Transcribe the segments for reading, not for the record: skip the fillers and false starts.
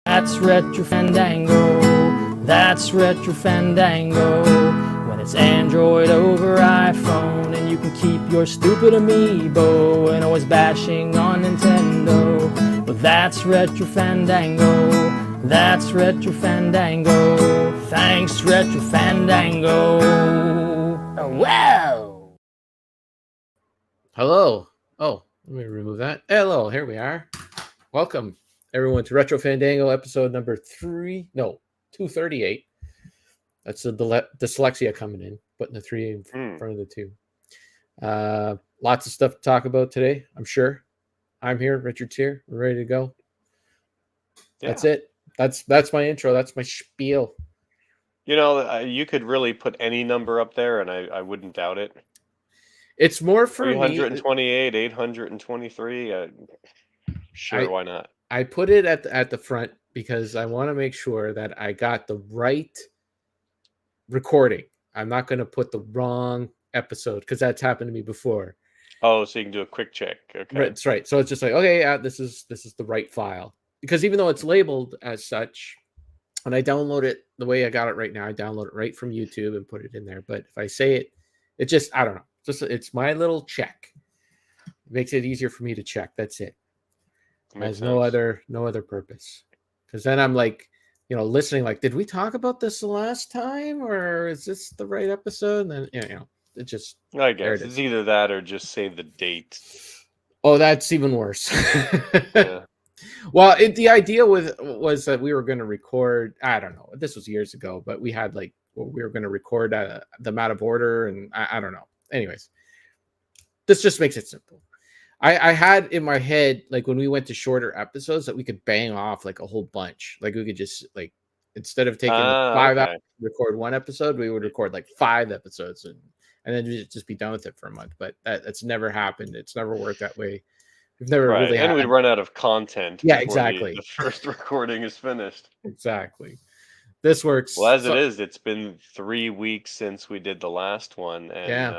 That's Retro Fandango. That's Retro Fandango. When it's Android over iPhone, and you can keep your stupid amiibo and always bashing on Nintendo. But that's Retro Fandango. That's Retro Fandango. Thanks, Retro Fandango. Oh, wow. Hello. Oh, let me remove that. Hello, here we are. Welcome, everyone, to Retro Fandango episode number 238. That's the dyslexia coming in, putting the 3 in front of the 2. Lots of stuff to talk about today, I'm sure. I'm here, Richard's here, we're ready to go. Yeah. That's it. That's my intro. That's my spiel. You know, you could really put any number up there, and I wouldn't doubt it. It's more for 328, 823. Sure, why not? I put it at the front because I want to make sure that I got the right recording. I'm not going to put the wrong episode because that's happened to me before. Oh, so you can do a quick check. Okay, that's right. So it's just like, okay, this is the right file, because even though it's labeled as such, and I download it the way I got it right now, I download it right from YouTube and put it in there. But if I say it, it just, I don't know. It's my little check. It makes it easier for me to check. That's it. Has no other purpose. Because then I'm like, listening, like, did we talk about this the last time, or is this the right episode? And then it just, I guess it's either that or just say the date. Oh, that's even worse. Yeah. Well, the idea was that we were going to record, I don't know, this was years ago, but we had we were going to record them out of order, and I don't know. Anyways, this just makes it simple. I had in my head, like, when we went to shorter episodes, that we could bang off like a whole bunch. Like, we could just, like, instead of taking 5 hours to record one episode, we would record like 5 episodes and then just be done with it for a month. But that's never happened. It's never worked that way. We've never really and we'd run out of content. Yeah, exactly. The first recording is finished. Exactly. This works. Well, as it is, it's been 3 weeks since we did the last one, and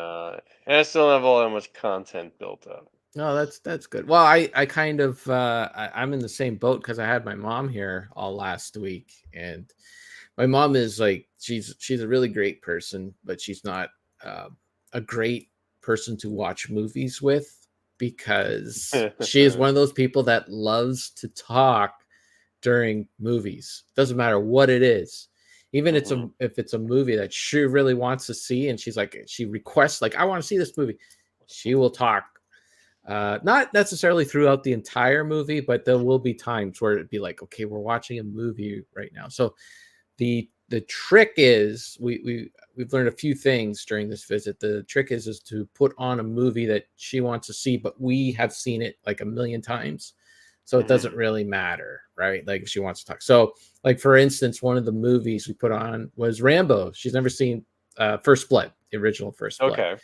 I still have all that much content built up. No, that's good. Well, I kind of I'm in the same boat because I had my mom here all last week, and my mom is like, she's a really great person, but she's not a great person to watch movies with, because she is one of those people that loves to talk during movies. Doesn't matter what it is. Even if it's a movie that she really wants to see, and she requests, like, I want to see this movie, she will talk. Not necessarily throughout the entire movie, but there will be times where it'd be like, okay, we're watching a movie right now. So the trick is, we've learned a few things during this visit. The trick is to put on a movie that she wants to see, but we have seen it like a million times, so it doesn't really matter, right? Like, if she wants to talk. So, like, for instance, one of the movies we put on was Rambo. She's never seen First Blood, the original First Blood. Okay.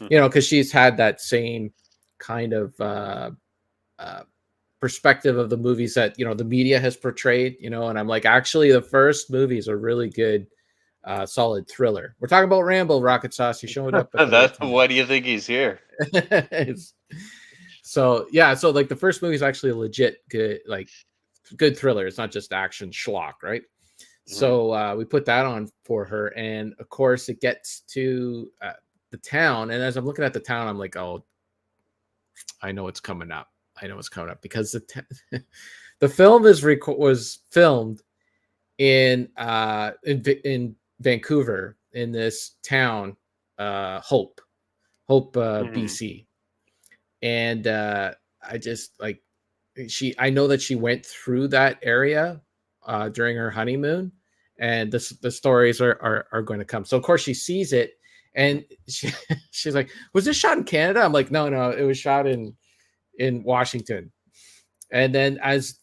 Because she's had that same kind of perspective of the movies that the media has portrayed, and I'm like, actually, the first movie is a really good solid thriller. We're talking about Rambo, Rocket Sauce. You showed up at why do you think he's here? So like, the first movie is actually a legit good thriller. It's not just action schlock, right? So we put that on for her, and of course it gets to the town, and as I'm looking at the town, I'm like, oh, I know it's coming up. Because the film was filmed in Vancouver, in this town, Hope, BC, and I just, like, I know that she went through that area during her honeymoon, and the stories are going to come. So of course she sees it, and she's like, was this shot in Canada? I'm like, no, it was shot in Washington. And then as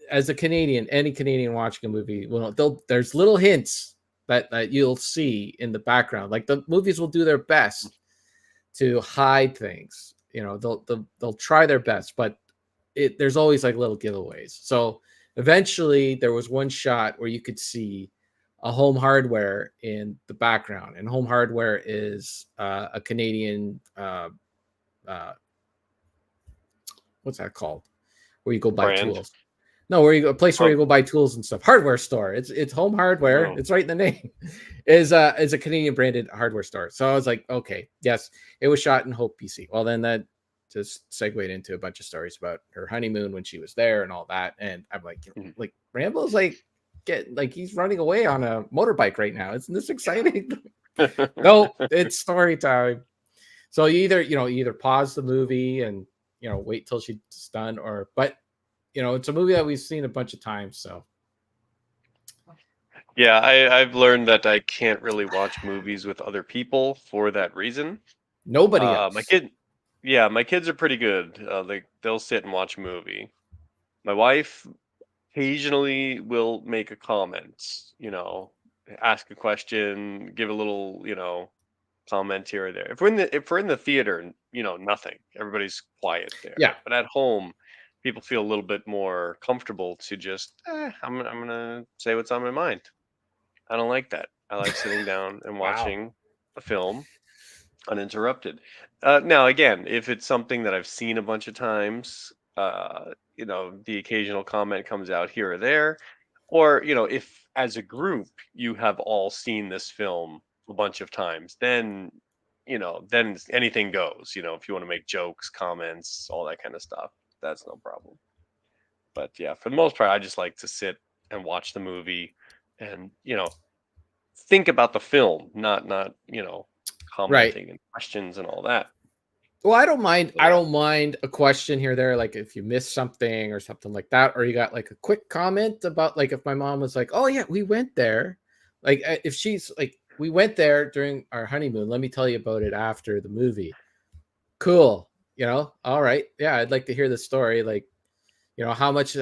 a Canadian, any Canadian watching a movie, there's little hints that you'll see in the background. Like, the movies will do their best to hide things. They'll try their best, but there's always like little giveaways. So eventually there was one shot where you could see a Home Hardware in the background, and Home Hardware is a Canadian what's that called, where you go buy tools. No, where you go, a place where you Oh, go buy tools and stuff. Hardware store. It's home hardware. oh. It's right in the name. Is a Canadian branded hardware store. So I was like, okay, yes, it was shot in Hope, BC. Well, then that just segued into a bunch of stories about her honeymoon when she was there and all that. And I'm like, Mhm. like Rambo's like he's running away on a motorbike right now. Isn't this exciting? No, it's story time. So you either pause the movie and wait till she's done, but it's a movie that we've seen a bunch of times. So Yeah, I've learned that I can't really watch movies with other people for that reason. nobody My else. kid, yeah, my kids are pretty good. They'll sit and watch a movie. My wife occasionally will make a comment, ask a question, give a little, comment here or there. If we're in the theater, nothing. Everybody's quiet Yeah. there. But at home, people feel a little bit more comfortable to just, I'm gonna say what's on my mind. I don't like that. I like sitting down and Wow. watching a film uninterrupted. Now, again, if it's something that I've seen a bunch of times, the occasional comment comes out here or there, or if as a group you have all seen this film a bunch of times, then anything goes. If you want to make jokes, comments, all that kind of stuff, that's no problem. But yeah, for the most part, I just like to sit and watch the movie and think about the film, not Right. commenting and questions and all that. Well, I don't mind. So I yeah. don't mind a question here or there, like if you missed something or something like that, or you got like a quick comment about, like, if my mom was like, "Oh yeah, we went there," like if she's like, "We went there during our honeymoon. Let me tell you about it after the movie." Cool. All right. Yeah, I'd like to hear the story. Like, how much,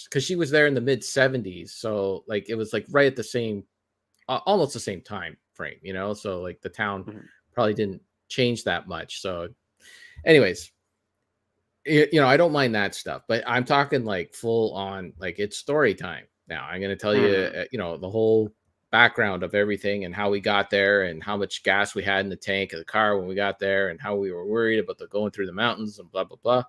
because she was there in the mid 70s, so like it was like right at the same, almost the same time frame. So like the town Mhm. probably didn't change that much. So, anyways, I don't mind that stuff, but I'm talking like full on, like it's story time. Now I'm going to tell you, Mhm. the whole background of everything and how we got there and how much gas we had in the tank of the car when we got there and how we were worried about the going through the mountains and blah blah blah,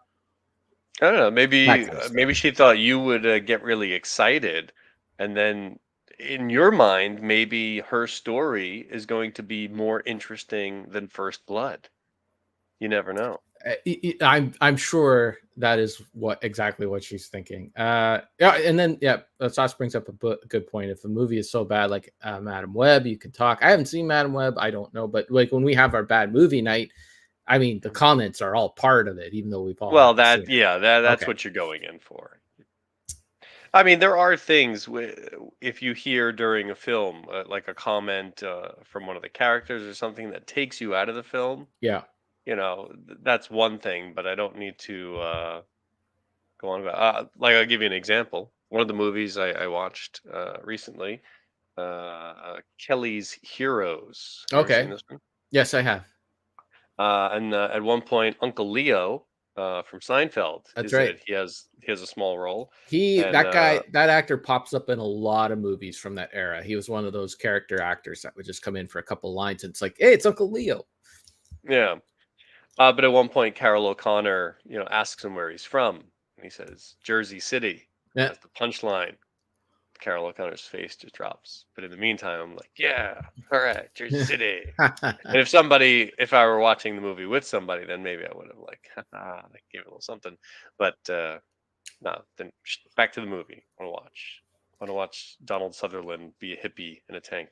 I don't know. that Maybe kind of stuff. maybe she thought you would get really excited, and then in your mind, maybe her story is going to be more interesting than First Blood. You never know. I'm sure that is exactly what she's thinking. Yeah, and then yeah, Sauce brings up a good point. If the movie is so bad, like Madam Web, you can talk. I haven't seen Madam Web, I don't know, but like when we have our bad movie night, I mean, the comments are all part of it, even though we've all Well, haven't seen it. that's Okay, what you're going in for. I mean, there are things if you hear during a film, like a comment from one of the characters or something that takes you out of the film, yeah, that's one thing, but I don't need to go on about. Like, I'll give you an example. One of the movies I watched recently, Kelly's Heroes. Have you ever seen okay, this one? yes, I have. And at one point, Uncle Leo from Seinfeld That's is in right. it. He has a small role, That and guy, that actor pops up in a lot of movies from that era. He was one of those character actors that would just come in for a couple lines, and it's like, hey, it's Uncle Leo. yeah. But at one point, Carol O'Connor, asks him where he's from, and he says Jersey City Yeah. as the punchline. Carol O'Connor's face just drops. But in the meantime, I'm like, yeah, all right, Jersey City. And if I were watching the movie with somebody, then maybe I would have like, like gave it a little something. But no, then back to the movie. I want to watch Donald Sutherland be a hippie in a tank.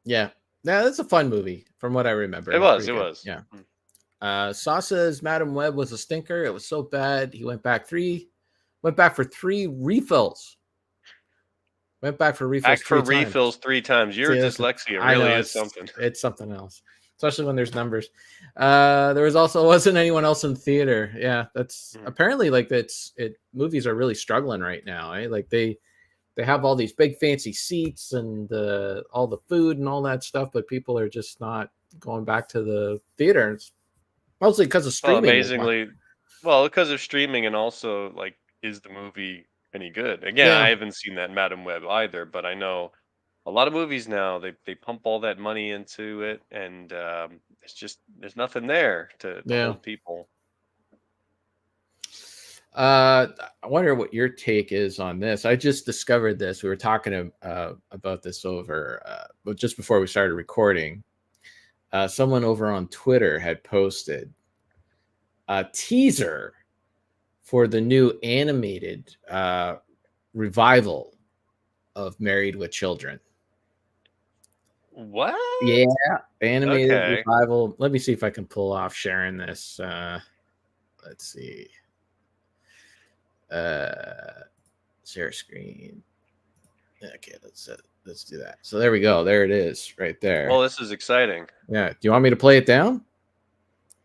Yeah. Yeah, that's a fun movie from what I remember. It It was was. pretty It good. was. Yeah. Sasa's Madam Web was a stinker. It was so bad. He went back for three refills. Went back for refills Back for three times. refills 3 times. Your See, dyslexia I really know is something. it's something else, especially when there's numbers. There wasn't anyone else in theater. Yeah, that's Mhm. apparently like that's it. Movies are really struggling right now. Like they have all these big fancy seats and all the food and all that stuff, but people are just not going back to the theater. It's mostly because of Well, streaming. amazingly, well, because of streaming and also like, is the movie any good? Again, I Yeah, haven't seen that Madam Web either, but I know a lot of movies now they pump all that money into it, and it's just there's nothing there to yeah. hold people. I wonder what your take is on this. I just discovered this. We were talking about this over, but just before we started recording, someone over on Twitter had posted a teaser for the new animated revival of Married with Children. What? Yeah, animated Okay. revival. Let me see if I can pull off sharing this. Let's see. Share screen. Okay, let's do that. So there we go. There it is, right there. Well, this is exciting. Yeah. Do you want me to play it down?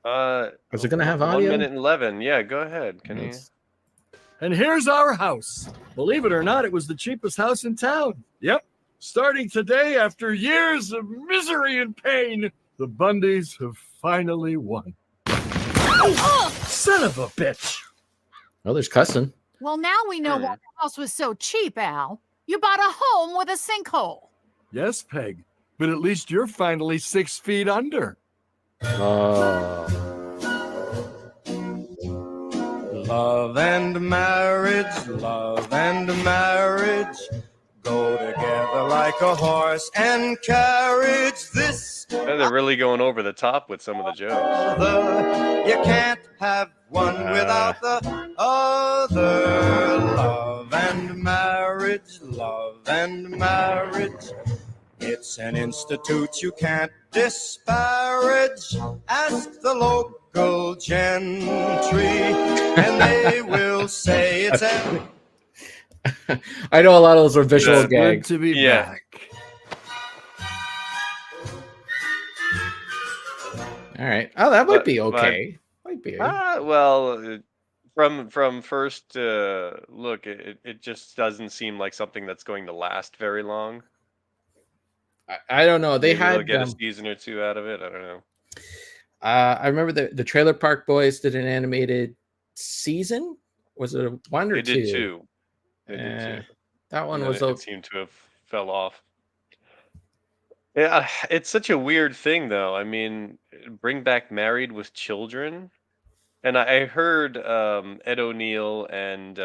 Is it going to have 1 audio? minute and 11. Yeah, go ahead. Can you? And here's our house. Believe it or not, it was the cheapest house in town. Yep. Starting today, after years of misery and pain, the Bundys have finally won. Son of a bitch. Oh, there's cussing. Well, now we know why the house was so cheap, Al. You bought a home with a sinkhole. Yes, Peg, but at least you're finally 6 feet under. Oh. Love and marriage go together like a horse and carriage. This And they're really going over the top with some of the jokes. other, you can't have one without the other. Love and marriage. It's an institute you can't disparage. Ask the local gentry, and they will say it's a... I know a lot of those are visual Good gags. to be Yeah. back. All right. Oh, that might But- be okay. Might be. Well, from first look, it just doesn't seem like something that's going to last very long. I don't know. They Maybe they'll had. get a season or two out of it. I don't know. I remember the Trailer Park Boys did an animated season. Was it a one or They two? did two. They did two. That one And was then it seemed to have fell off. Yeah, it's such a weird thing, though. I mean, bring back Married with Children, and I heard Ed O'Neill and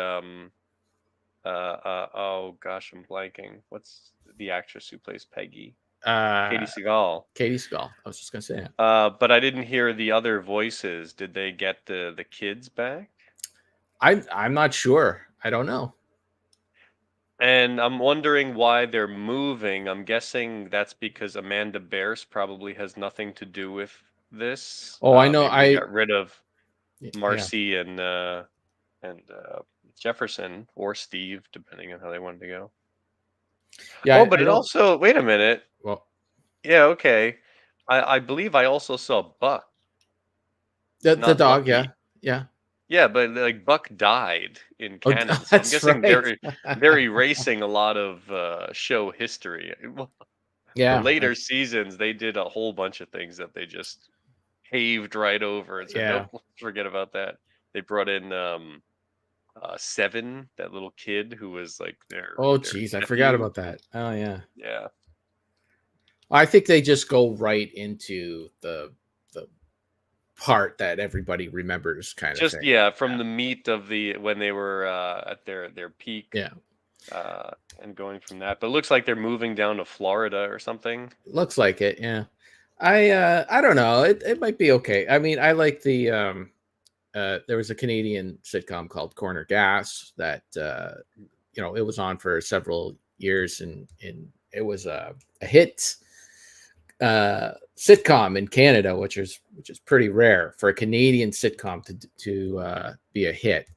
oh gosh, I'm blanking. What's the actress who plays Peggy? Katie Seagal. Katie Seagal. I was just gonna say it. But I didn't hear the other voices. Did they get the kids back? I'm not sure. I don't know. And I'm wondering why they're moving. I'm guessing that's because Amanda Bearse probably has nothing to do with this. Oh, I know. Maybe I they got rid of yeah. Marcy and Jefferson or Steve, depending on how they wanted to go. Yeah. Oh, but it also, wait a minute. Well, Yeah, okay. I believe I also saw Buck. the not dog. Lucky. Yeah. Yeah, but like Buck died in Oh, canon. So I'm that's guessing right. they're erasing a lot of show history. Yeah. The later seasons, they did a whole bunch of things that they just paved right over and said, Yeah. nope, let's forget about that. They brought in Seven, that little kid who was like their. Oh, their geez, I forgot nephew. about that. Oh, yeah. Yeah. I think they just go right into the part that everybody remembers, kind of Just thing. yeah, from the meat of the when they were at their peak. Yeah. And going from that, but it looks like they're moving down to Florida or something. Looks like it. Yeah. I don't know. It might be okay. I mean, I like the there was a Canadian sitcom called Corner Gas that it was on for several years and it was a hit sitcom in Canada, which is pretty rare for a Canadian sitcom to be a hit.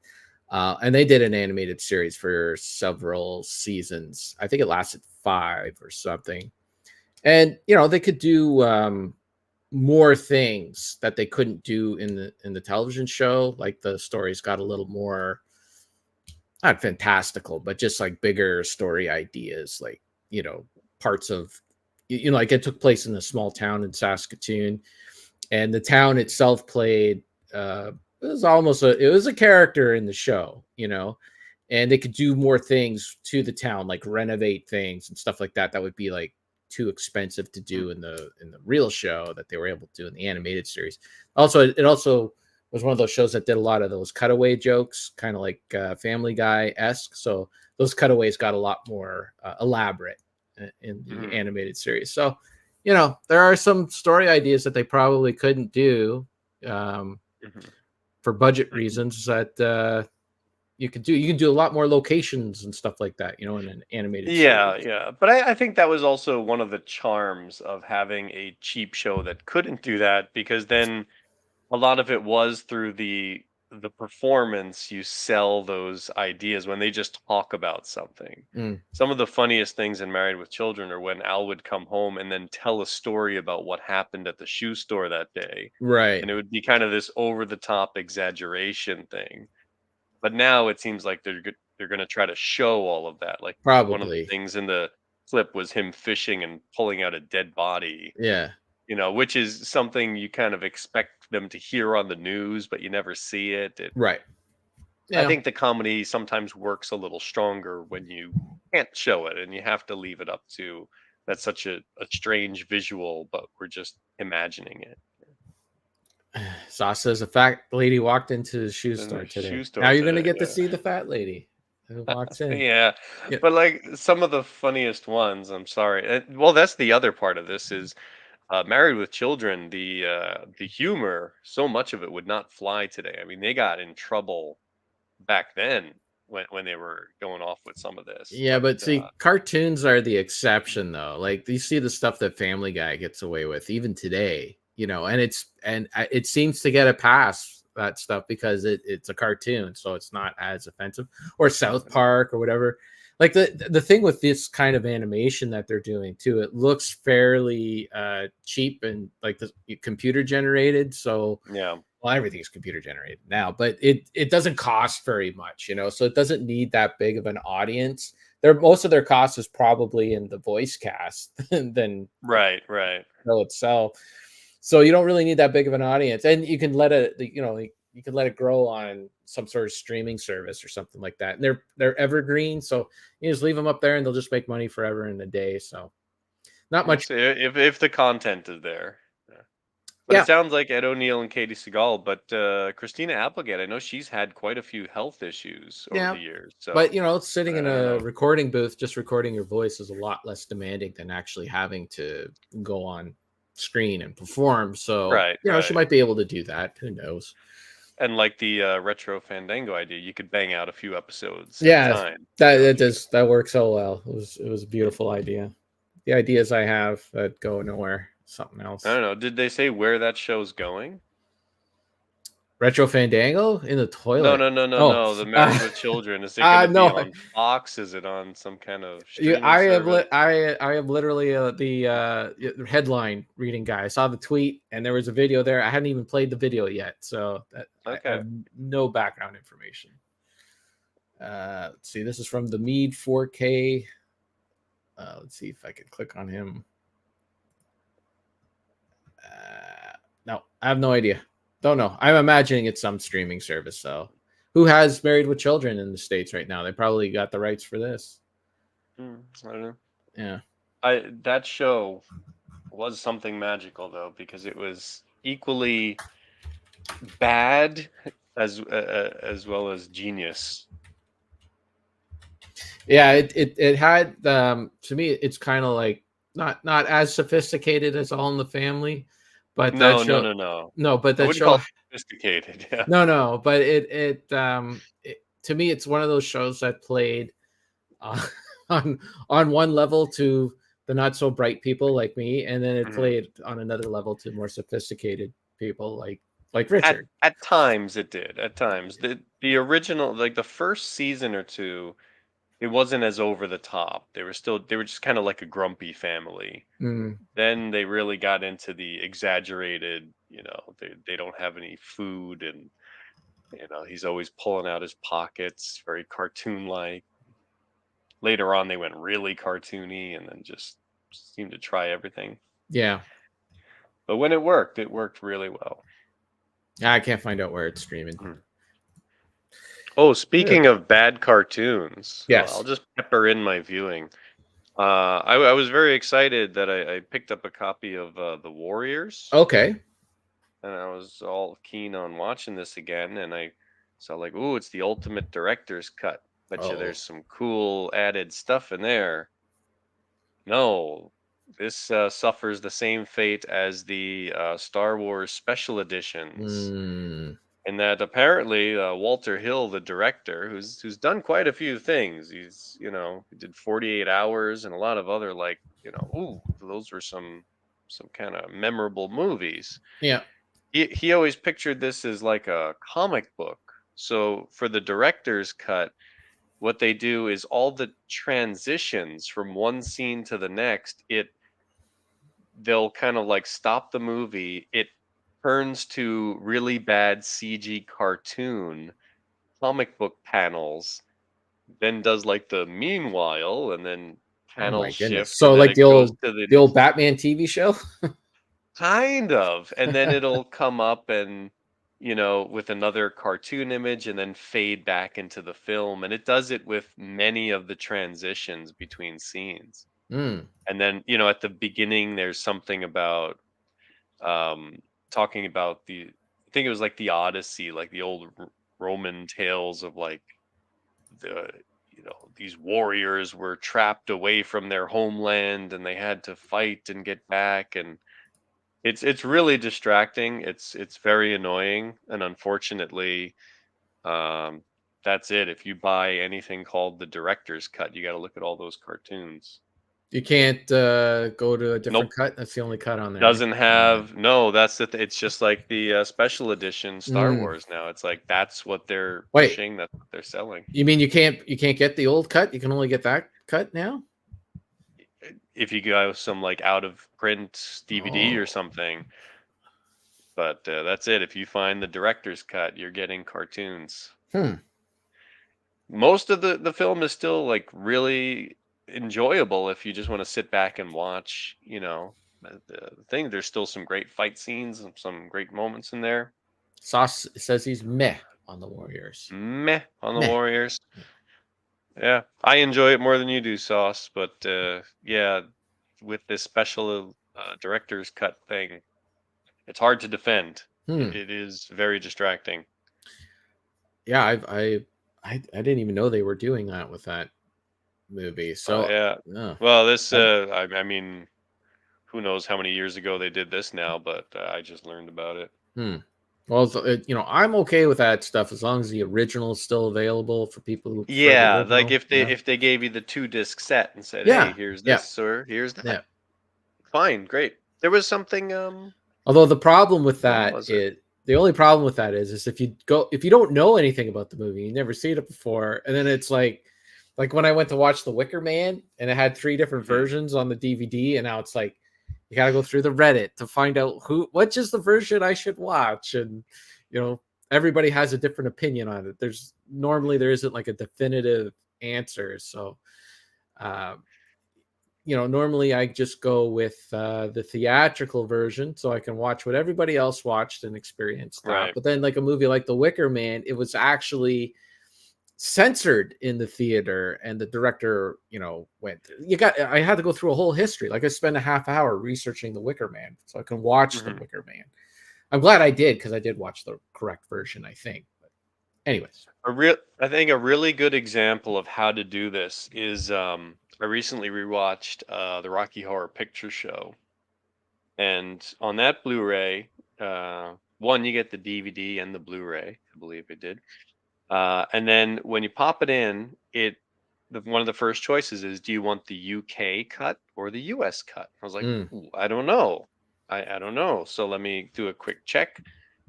And they did an animated series for several seasons. I think it lasted 5 or something. And they could do more things that they couldn't do in the television show. Like the stories got a little more not fantastical, but just like bigger story ideas, like parts of like it took place in a small town in Saskatoon, and the town itself played it was a character in the show, and they could do more things to the town, like renovate things and stuff like that would be like too expensive to do in the real show that they were able to do in the animated series. Also, it also was one of those shows that did a lot of those cutaway jokes, kind of like Family Guy-esque. So those cutaways got a lot more elaborate in the animated series. So, you know, there are some story ideas that they probably couldn't do for budget reasons that you can do. You can do a lot more locations and stuff like that, you know, in an animated series. Yeah. But I think that was also one of the charms of having a cheap show that couldn't do that, because then a lot of it was through the performance. You sell those ideas when they just talk about something. Mm, Some of the funniest things in Married with Children are when Al would come home and then tell a story about what happened at the shoe store that day, right. and it would be kind of this over the top exaggeration thing. But now it seems like they're going to try to show all of that. Like one of the Probably. things in the clip was him fishing and pulling out a dead body, Yeah. which is something you kind of expect them to hear on the news, but you never see it. Right. I Yeah. think the comedy sometimes works a little stronger when you can't show it and you have to leave it up to that's such a strange visual, but we're just imagining it. Sauce says a fat lady walked into the shoe In store the today. shoe store Now you're gonna today, get to yeah. see the fat lady who walks in. Yeah, Yeah. but like some of the funniest ones, I'm sorry. Well, that's the other part of this is Married with Children. The humor, so much of it would not fly today. I mean, they got in trouble back then when they were going off with some of this. Yeah, but But see, cartoons are the exception though. Like you see the stuff that Family Guy gets away with even today, you know, and it seems to get a pass, that stuff, because it's a cartoon, so it's not as offensive. Or South Park or whatever. Like the thing with this kind of animation that they're doing too, it looks fairly cheap and like the computer generated. So yeah, well, everything's computer generated now, but it doesn't cost very much, you know, so it doesn't need that big of an audience. Most of their cost is probably in the voice cast than right. show itself. So you don't really need that big of an audience, and you can let it, you know, you can let it grow on some sort of streaming service or something like that. And they're evergreen, so you just leave them up there, and they'll just make money forever and a day. So not much. So if the content is there. Yeah. But Yeah. it sounds like Ed O'Neill and Katie Seagal, but Christina Applegate, I know she's had quite a few health issues over Yeah. the years. So, But you know, sitting in I don't a know. recording booth, just recording your voice is a lot less demanding than actually having to go on screen and perform. So, Right, you know, she right. might be able to do that. Who knows? And like the retro Fandango idea, you could bang out a few episodes at a Yeah, time. that works so well. It was a beautiful idea. The ideas I have that go nowhere, something else. I don't know. Did they say where that show's going? Retro Fandango in the toilet. No. The Married with Children. Is it going to be no. on Fox? Is it on some kind of Yeah, streaming service? I am literally the headline reading guy. I saw the tweet and there was a video there. I hadn't even played the video yet, so I Okay. have no background information. Let's see. This is from the Mead 4K. Let's see if I can click on him. No, I have no idea. Don't know. I'm imagining it's some streaming service. So, who has Married with Children in the States right now? They probably got the rights for this. I don't know. Yeah. That show was something magical though, because it was equally bad as well as genius. Yeah, it had to me it's kind of like not as sophisticated as All in the Family, but No, that show but I that wouldn't call show it sophisticated. Yeah. no, but it to me it's one of those shows that played uh, on one level to the not so bright people like me, and then it played on another level to more sophisticated people like Richard. At times it did. At times the original, like the first season or two, it wasn't as over the top. They were just kind of like a grumpy family. Mm. Then they really got into the exaggerated, they don't have any food, and he's always pulling out his pockets, very cartoon like. Later on they went really cartoony and then just seemed to try everything. Yeah. But when it worked really well. I can't find out where it's streaming. Oh, speaking of bad cartoons, yes, I'll just pepper in my viewing. I was very excited that I picked up a copy of The Warriors. Okay. and I was all keen on watching this again, and I saw like, ooh, it's the ultimate director's cut. Bet you Oh. there's some cool added stuff in there. No, this suffers the same fate as the Star Wars special editions, Mm. and that apparently Walter Hill, the director, who's done quite a few things, he did 48 Hours and a lot of other like ooh, those were some kind of memorable movies. Yeah. He always pictured this as like a comic book. So for the director's cut, what they do is all the transitions from one scene to the next, they'll kind of like stop the movie. It turns to really bad CG cartoon comic book panels, then does like the meanwhile, and then Oh my panels goodness. shift, So and then like it goes to the old Batman TV show? kind of, and then it'll come up and with another cartoon image and then fade back into the film, and it does it with many of the transitions between scenes. Mm. And then at the beginning there's something about um talking about I think it was like the Odyssey, like the old Roman tales of like the these warriors were trapped away from their homeland and they had to fight and get back, and it's really distracting. It's very annoying, and unfortunately, um, that's it. If you buy anything called the director's cut, you got to look at all those cartoons. You can't go to a different Nope, cut? That's the only cut on there, right? doesn't have. No, that's it's just like the special edition Star Mm. Wars now. It's like that's what they're Wait, pushing. That's what they're selling. you mean you can't get the old cut? You can only get that cut now? If you go some like out of print DVD or Oh. something, but that's it. If you find the director's cut, you're getting cartoons. Hmm. Most of the film is still like really enjoyable if you just want to sit back and watch. The thing. There's still some great fight scenes and some great moments in there. Sauce says he's meh on the Warriors. Meh on the Meh. Warriors. Yeah, I enjoy it more than you do, Sauce. But yeah, with this special director's cut thing, it's hard to defend. Hmm. It is very distracting. Yeah, I didn't even know they were doing that with that movie. So Yeah. oh. Well, this I mean, who knows how many years ago they did this now, but I just learned about it. Well, I'm okay with that stuff as long as the original is still available for people who prefer the Yeah, like original, if they gave you the 2-disc set and said, Yeah, "Hey, here's yeah. this or here's that." Yeah. Fine, great. There was something Although the problem with when that was it? is the only problem with that is if you don't know anything about the movie, you never seen it before, and then it's like when I went to watch The Wicker Man and it had 3 different Mhm. versions on the DVD, and now it's like you got to go through the Reddit to find out which is the version I should watch, and everybody has a different opinion on it. There isn't like a definitive answer, so normally I just go with the theatrical version so I can watch what everybody else watched and experienced that. Right. But then, like a movie like The Wicker Man, it was actually censored in the theater, and the director, I had to go through a whole history. Like I spent a half hour researching The Wicker Man so I can watch The Wicker Man. I'm glad I did, because I did watch the correct version, I think. But anyways, I think a really good example of how to do this is I recently rewatched the Rocky Horror Picture Show, and on that Blu-ray, one, you get the DVD and the Blu-ray, I believe it did, and then when you pop it in, one of the first choices is, do you want the UK cut or the US cut? I was like, "Ooh, I don't know. I don't know. So let me do a quick check.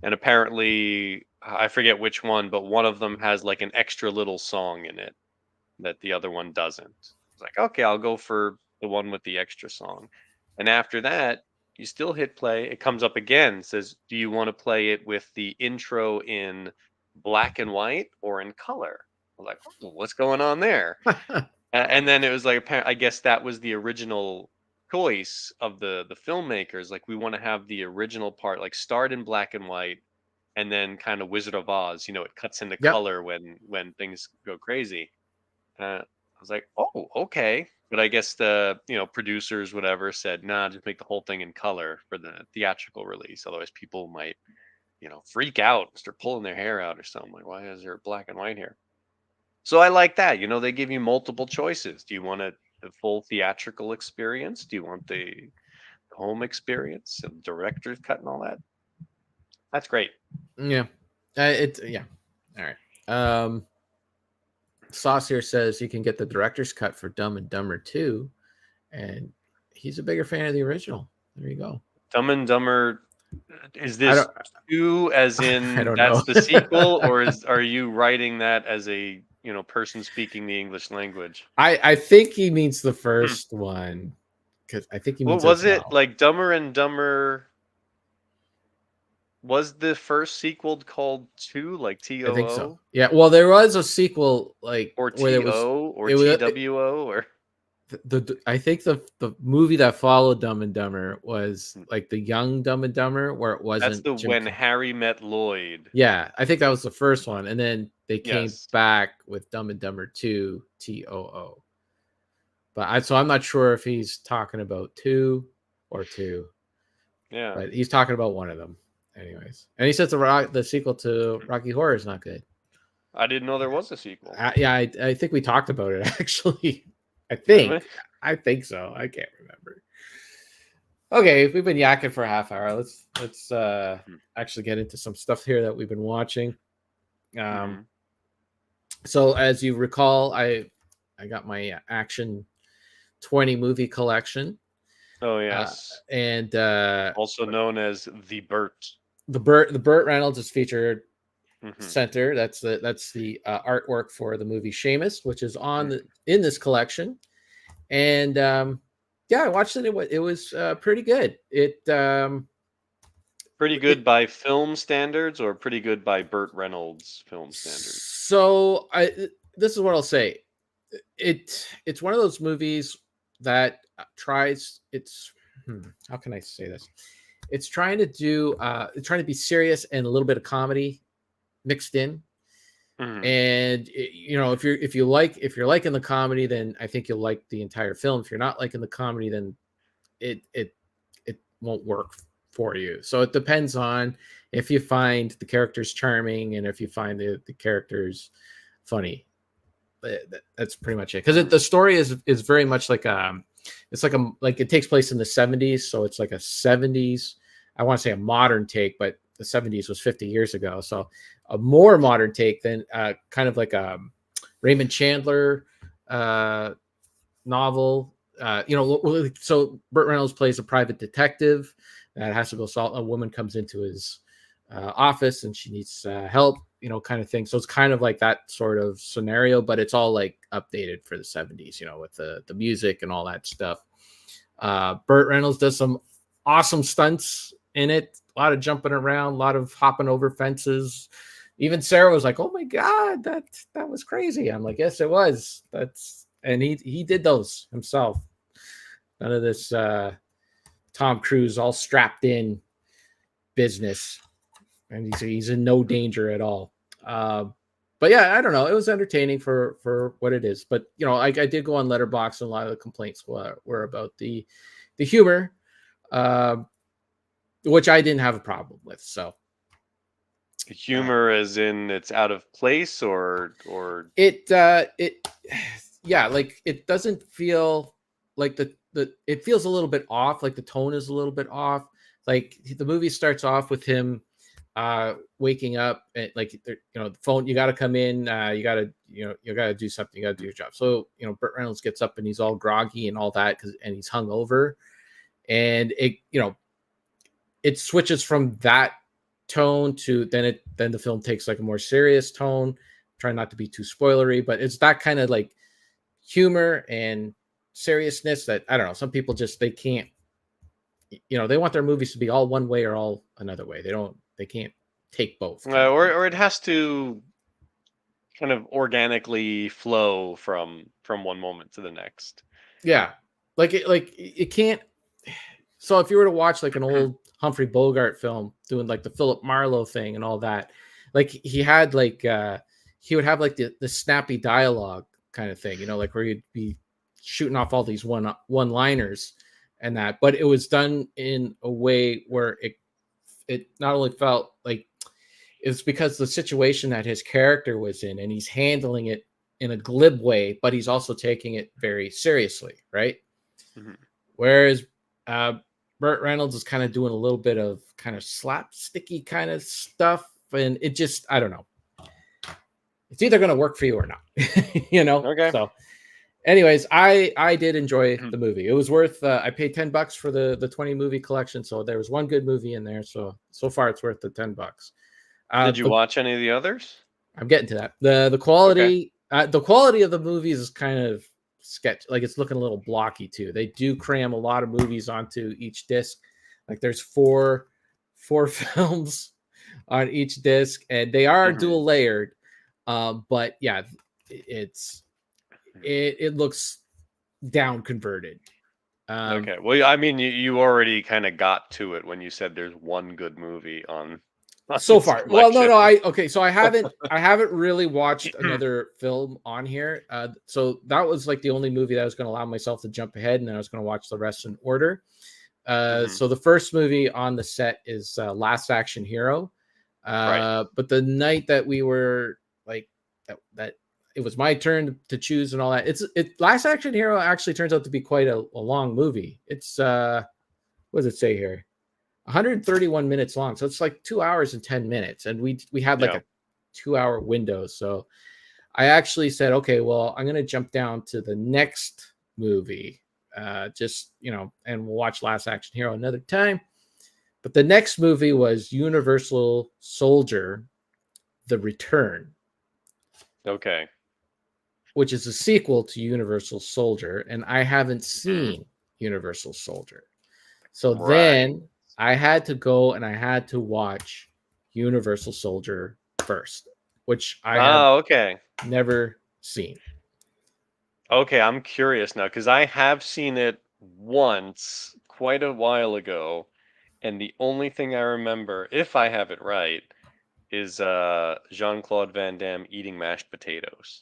And apparently, I forget which one, but one of them has like an extra little song in it that the other one doesn't. It's like, okay, I'll go for the one with the extra song. And after that, you still hit play. It comes up again, says, do you want to play it with the intro in black and white or in color? I was like, oh, what's going on there? And then it was like, I guess that was the original choice of the filmmakers. Like, we want to have the original part, like start in black and white, and then kind of Wizard of Oz, it cuts into Yep. color when things go crazy. I was like, oh, okay, But I guess the producers, whatever, said, nah, just make the whole thing in color for the theatrical release. Otherwise, people might freak out, start pulling their hair out or something. Like, why is there black and white here? So I like that. They give you multiple choices. Do you want the full theatrical experience? Do you want the home experience and director's cut and all that? That's great. Yeah. Yeah. All right. Sauce here says you can get the director's cut for Dumb and Dumber 2, and he's a bigger fan of the original. There you go. Dumb and Dumber, is this 2 as in I don't that's know. the sequel, or are you writing that as a person speaking the English language? I think he means the first one, because I think he means. What was it like? Dumber and Dumber. Was the first sequel called 2, like TOO? I think so. Yeah. Well, there was a sequel, like, or where there was, TO or TWO or I think the movie that followed Dumb and Dumber was like the Young Dumb and Dumber, where it wasn't. That's When Harry Met Lloyd. Yeah, I think that was the first one, and then they came Yes. back with Dumb and Dumber 2 TOO. But I'm not sure if he's talking about 2 or 2. Yeah. But he's talking about one of them, anyways. And he says the sequel to Rocky Horror is not good. I didn't know there was a sequel. Yeah, I think we talked about it actually. I think so. I can't remember. Okay, we've been yakking for a half hour. Let's actually get into some stuff here that we've been watching. So as you recall, I got my Action 20 movie collection. Oh yes, and also known as the Burt. The Burt Reynolds is featured center. That's the artwork for the movie Seamus, which is in this collection. And yeah, I watched it. It was pretty good. Pretty good by film standards, or pretty good by Burt Reynolds film standards? So this is what I'll say. It's one of those movies that tries. How can I say this? It's trying to be serious and a little bit of comedy mixed in. And if you're liking the comedy, then I think you'll like the entire film. If you're not liking the comedy, then it won't work for you. So it depends on if you find the characters charming and if you find the characters funny. That's pretty much it. Because the story is very much like it takes place in the 70s, so it's like a 70s. I want to say a modern take, but the 70s was 50 years ago. So a more modern take than kind of like a Raymond Chandler novel. So Burt Reynolds plays a private detective that has to go solve. A woman comes into his office and she needs help, kind of thing. So it's kind of like that sort of scenario, but it's all like updated for the 70s, with the music and all that stuff. Burt Reynolds does some awesome stunts in it. A lot of jumping around, a lot of hopping over fences. Even Sarah was like, "Oh my God, that was crazy." I'm like, "Yes, it was." And he did those himself. None of this Tom Cruise all strapped in business, and he's in no danger at all. But yeah, I don't know. It was entertaining for what it is. But I did go on Letterboxd, and a lot of the complaints were about the humor, which I didn't have a problem with. So humor, as in it's out of place, or yeah, like it doesn't feel like it feels a little bit off. Like the tone is a little bit off. Like the movie starts off with him waking up and the phone, you got to come in, you got to do something, you got to do your job. So Burt Reynolds gets up and he's all groggy and all that and he's hungover, and it switches from that tone to then the film takes like a more serious tone. Try not to be too spoilery, but it's that kind of like humor and seriousness that I don't know. Some people just they can't. They want their movies to be all one way or all another way. They can't take both. Or it has to kind of organically flow from one moment to the next. Yeah, like it can't. So if you were to watch like an old Humphrey Bogart film doing like the Philip Marlowe thing and all that, like he had like he would have like the snappy dialogue kind of thing, like where he'd be shooting off all these one-liners and that, but it was done in a way where it not only felt like it's because the situation that his character was in, and he's handling it in a glib way, but he's also taking it very seriously, right? Mhm. Whereas Burt Reynolds is kind of doing a little bit of kind of slapsticky kind of stuff, and it just, I don't know. It's either going to work for you or not, you know? Okay. So anyways, I did enjoy the movie. It was worth, I paid $10 for the 20 movie collection. So there was one good movie in there. So far it's worth the $10. Did you watch any of the others? I'm getting to that. The quality, the quality of the movies is kind of sketch. Like it's looking a little blocky too. They do cram a lot of movies onto each disc. Like there's four films on each disc, and they are dual layered. But yeah, it looks down converted. Okay. Well, I mean, you already kind of got to it when you said there's one good movie on so this far. Well, no, collection. so I haven't really watched another film on here. So that was like the only movie that I was going to allow myself to jump ahead, and then I was going to watch the rest in order. So the first movie on the set is Last Action Hero. Right. But the night that we were like that it was my turn to choose and all that. Last Action Hero actually turns out to be quite a long movie. It's what does it say here? 131 minutes long. So it's like 2 hours and 10 minutes. And we had like a 2-hour window. So I actually said, okay, well, I'm gonna jump down to the next movie. Just, you know, and we'll watch Last Action Hero another time. But the next movie was Universal Soldier: The Return. Okay. Which is a sequel to Universal Soldier, and I haven't seen Universal Soldier. So then I had to go and I had to watch Universal Soldier first, which I have never seen. Okay, I'm curious now because I have seen it once quite a while ago, and the only thing I remember, if I have it right, is Jean-Claude Van Damme eating mashed potatoes.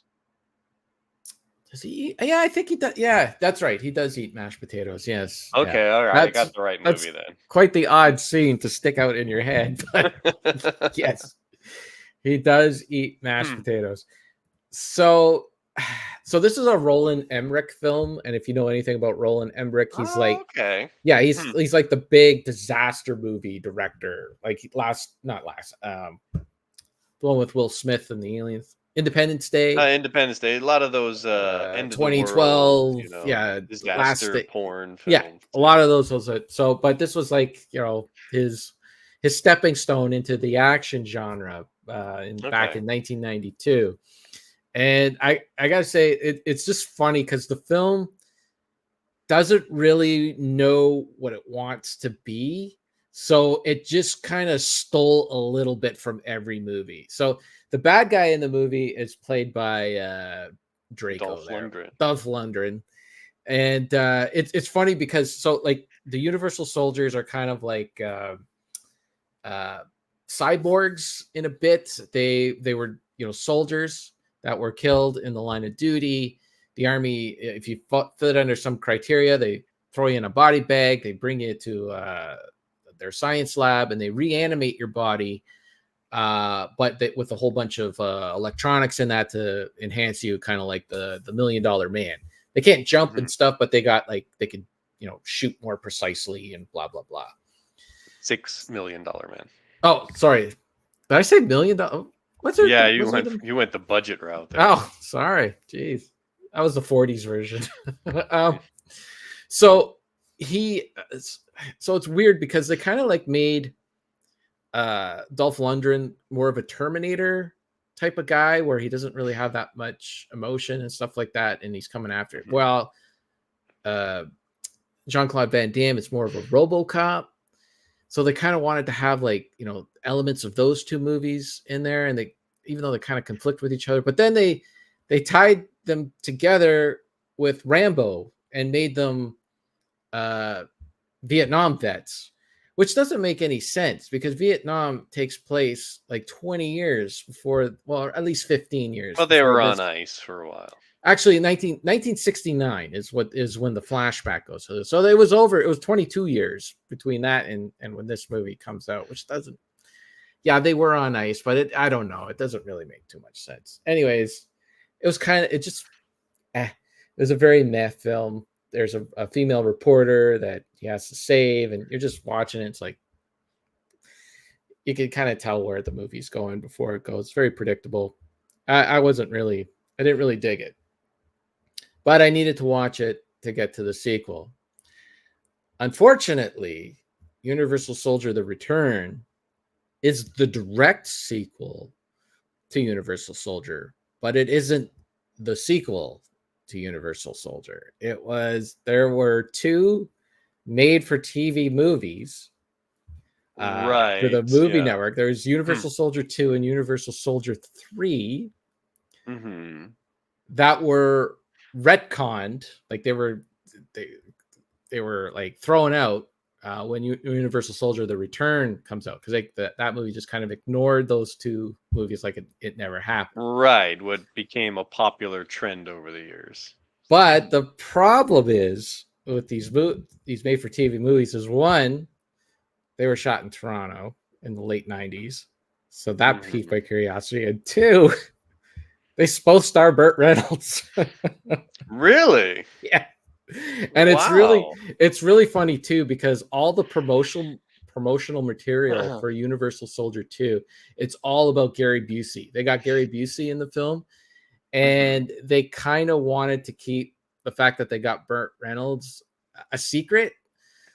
Does he eat? Yeah, I think he does. Yeah, that's right. He does eat mashed potatoes. Yes. Okay, yeah. all right. I got the right movie then. Quite the odd scene to stick out in your head, but yes, he does eat mashed potatoes. So this is a Roland Emmerich film, and if you know anything about Roland Emmerich, he's he's like the big disaster movie director. Like the one with Will Smith and the aliens. Independence Day. Independence Day. A lot of those 2012, disaster porn films. Yeah, a lot of those was it. So, but this was like, you know, his stepping stone into the action genre back in 1992. And I gotta say, it's just funny because the film doesn't really know what it wants to be. So it just kind of stole a little bit from every movie. So the bad guy in the movie is played by Dolph Lundgren. And it's funny because like the Universal Soldiers are kind of like cyborgs in a bit. They were, you know, soldiers that were killed in the line of duty. The army, if you fit under some criteria, they throw you in a body bag. They bring you to their science lab and they reanimate your body. But with a whole bunch of electronics in that to enhance you, kind of like the $1 Million Man. They can't jump and stuff, but they got like they can, you know, shoot more precisely and blah blah blah. $6 Million Man. Oh, sorry, did I say $1 million? What's it? Yeah, you went the budget route there. Oh, sorry, jeez, that was the '40s version. So it's weird because they kind of like made Dolph Lundgren more of a Terminator type of guy where he doesn't really have that much emotion and stuff like that, and he's coming after it. Well, Jean-Claude Van Damme is more of a RoboCop, so they kind of wanted to have like, you know, elements of those two movies in there, and they, even though they kind of conflict with each other, but then they tied them together with Rambo and made them Vietnam vets, which doesn't make any sense because Vietnam takes place like 20 years before, well, at least 15 years. Well, they were on ice for a while. Actually, 1969 is when the flashback goes. So it was over. It was 22 years between that and when this movie comes out, which doesn't. Yeah, they were on ice, but I don't know. It doesn't really make too much sense. Anyways, it was kind of it just. It was a very meh film. There's a female reporter that he has to save, and you're just watching it. It's like you can kind of tell where the movie's going before it goes. It's very predictable. I didn't really dig it. But I needed to watch it to get to the sequel. Unfortunately, Universal Soldier: The Return is the direct sequel to Universal Soldier, but it isn't the sequel to Universal Soldier. There were two made-for-TV movies for the movie network. There's Universal Soldier 2 and Universal Soldier 3 that were retconned, like they were like thrown out when Universal Soldier: The Return comes out, because that movie just kind of ignored those two movies like it never happened. Right, what became a popular trend over the years. But the problem is with these made-for-TV movies is, one, they were shot in Toronto in the late 90s, so that piqued my curiosity, and two, they both star Burt Reynolds. Really? Yeah. And it's really funny too, because all the promotional material for Universal Soldier 2, it's all about Gary Busey. They got Gary Busey in the film, and they kind of wanted to keep the fact that they got Burt Reynolds a secret.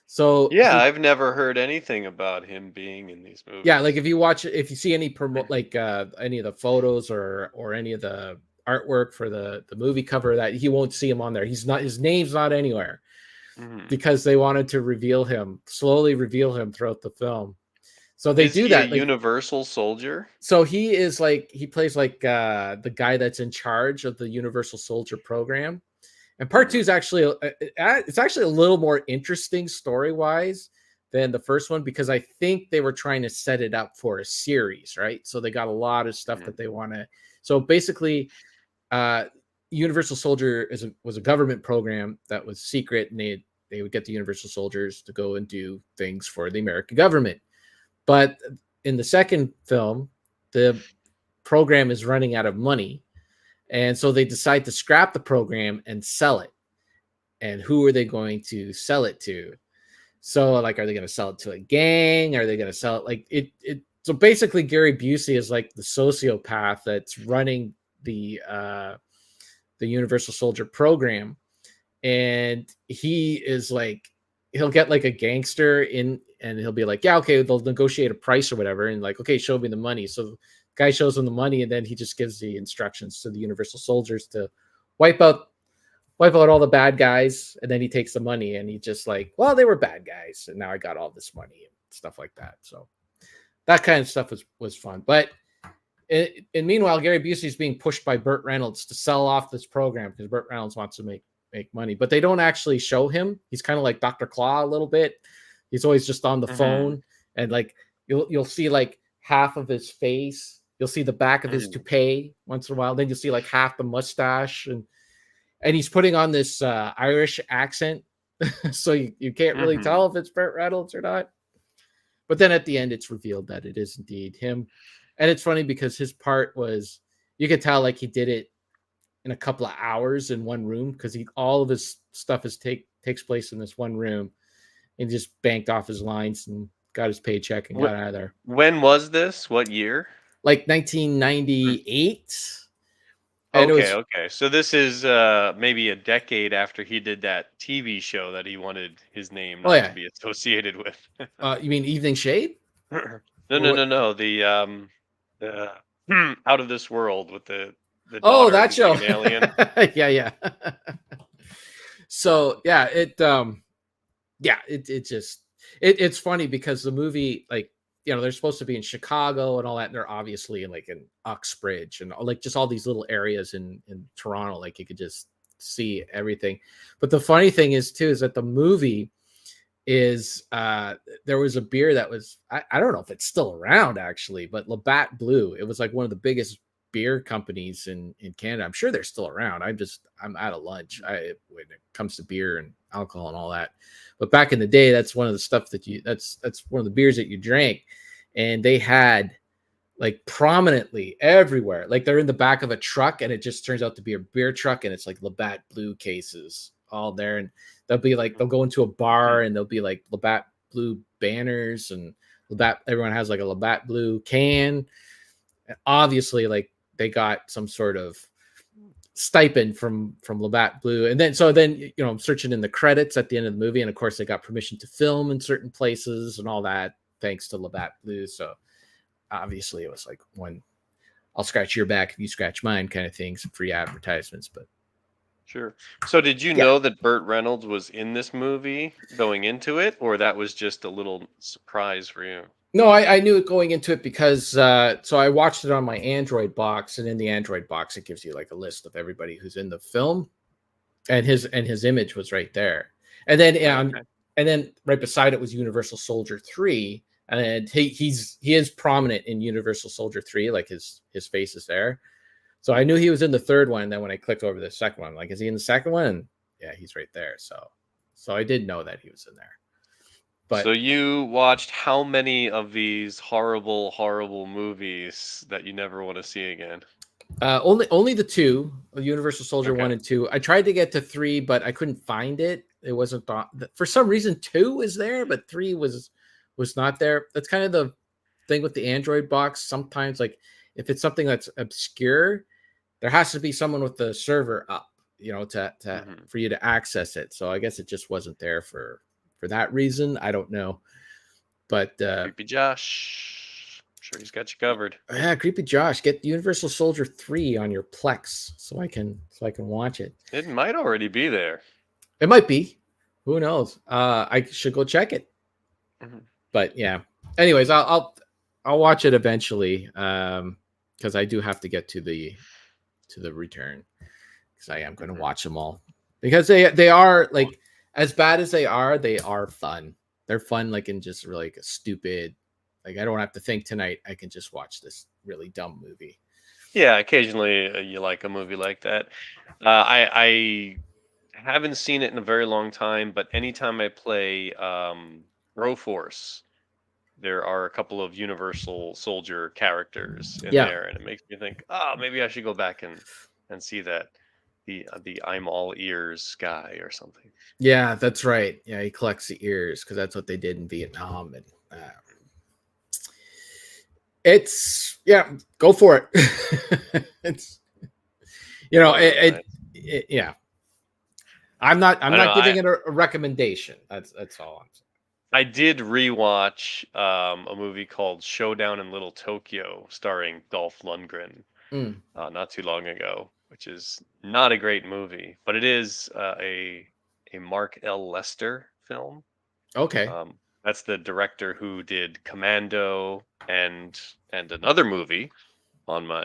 So yeah, I've never heard anything about him being in these movies. Yeah, like if you see any any of the photos or any of the artwork for the movie cover, that he won't see him on there. His name's not anywhere, because they wanted to slowly reveal him throughout the film. So they do that. A Universal Soldier? So he plays like the guy that's in charge of the Universal Soldier program. And part 2 is actually a little more interesting story-wise than the first one, because I think they were trying to set it up for a series, right? So they got a lot of stuff that they want to. So basically, Universal Soldier was a government program that was secret, and they would get the Universal Soldiers to go and do things for the American government. But in the second film, the program is running out of money, and so they decide to scrap the program and sell it. And who are they going to sell it to? So, like, are they going to sell it to a gang? Are they going to sell it like it? So basically, Gary Busey is like the sociopath that's running the Universal Soldier program, and he is like, he'll get like a gangster in, and he'll be like, yeah, okay, they'll negotiate a price or whatever, and like, okay, show me the money. So the guy shows him the money, and then he just gives the instructions to the Universal Soldiers to wipe out all the bad guys, and then he takes the money, and he just like, well, they were bad guys, and now I got all this money and stuff like that. So that kind of stuff was fun. But and meanwhile, Gary Busey is being pushed by Burt Reynolds to sell off this program, because Burt Reynolds wants to make money, but they don't actually show him. He's kind of like Dr. Claw a little bit. He's always just on the phone, and like you'll see like half of his face. You'll see the back of his toupee once in a while. Then you'll see like half the mustache, and he's putting on this Irish accent, so you can't really tell if it's Burt Reynolds or not. But then at the end, it's revealed that it is indeed him. And it's funny because his part was, you could tell like he did it in a couple of hours in one room, because all of his stuff takes place in this one room, and just banked off his lines and got his paycheck and got out of there. When was this? What year? Like 1998. Okay. So this is maybe a decade after he did that TV show that he wanted his name not to be associated with. You mean Evening Shade? No. The Out of This World with the that show. Like an alien. yeah. So yeah, it's funny because the movie, like, you know, they're supposed to be in Chicago and all that, and they're obviously in Uxbridge and like just all these little areas in Toronto, like you could just see everything. But the funny thing is that the movie is there was a beer that was, I don't know if it's still around actually, but Labatt Blue. It was like one of the biggest beer companies in Canada. I'm sure they're still around. I'm out of lunch. When it comes to beer and alcohol and all that. But back in the day, that's one of the stuff that's one of the beers that you drank, and they had like prominently everywhere. Like they're in the back of a truck, and it just turns out to be a beer truck, and it's like Labatt Blue cases all there, and they'll go into a bar and there'll be like Labatt Blue banners and Labatt. Everyone has like a Labatt Blue can. And obviously, like they got some sort of stipend from Labatt Blue, and then I'm searching in the credits at the end of the movie, and of course they got permission to film in certain places and all that thanks to Labatt Blue. So obviously it was like one I'll scratch your back if you scratch mine kind of thing, some free advertisements. But Sure. So did you know that Burt Reynolds was in this movie going into it, or that was just a little surprise for you? No, I knew it going into it because so I watched it on my Android box, and in the Android box it gives you like a list of everybody who's in the film, and his image was right there, and then and then right beside it was Universal Soldier 3, and he is prominent in Universal Soldier 3, like his face is there. So I knew he was in the third one. And then when I clicked over the second one, I'm like, is he in the second one? And yeah, he's right there. So I did know that he was in there. But so you watched how many of these horrible, horrible movies that you never want to see again? Only the two, Universal Soldier 1 and 2. I tried to get to 3, but I couldn't find it. It wasn't for some reason 2 is there, but 3 was not there. That's kind of the thing with the Android box. Sometimes, like if it's something that's obscure, there has to be someone with the server up, for you to access it. So I guess it just wasn't there for that reason. I don't know. But Creepy Josh, I'm sure he's got you covered. Yeah, Creepy Josh, get Universal Soldier 3 on your Plex so I can watch it. It might already be there. It might be. Who knows? I should go check it. But yeah. Anyways, I'll watch it eventually. Because I do have to get to the return. Because I am going to watch them all. Because they are like, as bad as they are fun. They're fun, like in just really like a stupid, like I don't have to think tonight. I can just watch this really dumb movie. Yeah, occasionally you like a movie like that. I haven't seen it in a very long time, but anytime I play Broforce, there are a couple of Universal Soldier characters in there, and it makes me think, maybe I should go back and see that. The I'm all ears guy or something. Yeah, that's right. Yeah, he collects the ears because that's what they did in Vietnam. And it's go for it. It's yeah. I'm not giving it a recommendation. That's all I'm saying. I did rewatch a movie called Showdown in Little Tokyo starring Dolph Lundgren not too long ago, which is not a great movie, but it is a Mark L. Lester film. Okay. That's the director who did Commando and another movie on my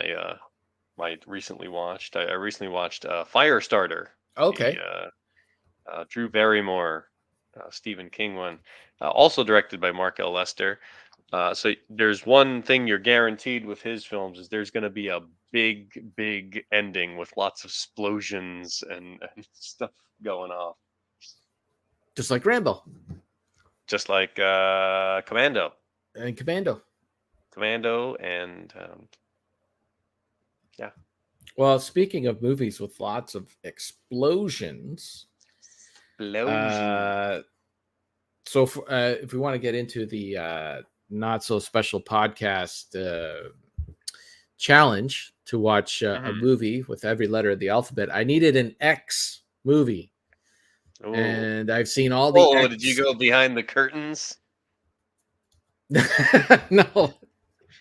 I recently watched Firestarter. Okay. The Drew Barrymore, Stephen King one, also directed by Mark L. Lester. So there's one thing you're guaranteed with his films is there's going to be a big ending with lots of explosions and stuff going off. Just like Rambo. Just like Commando. And Commando. And yeah. Well, speaking of movies with lots of explosions. So if we want to get into the not so special podcast challenge to watch a movie with every letter of the alphabet, I needed an X movie. Ooh. And I've seen all the X. Did you go behind the curtains? No,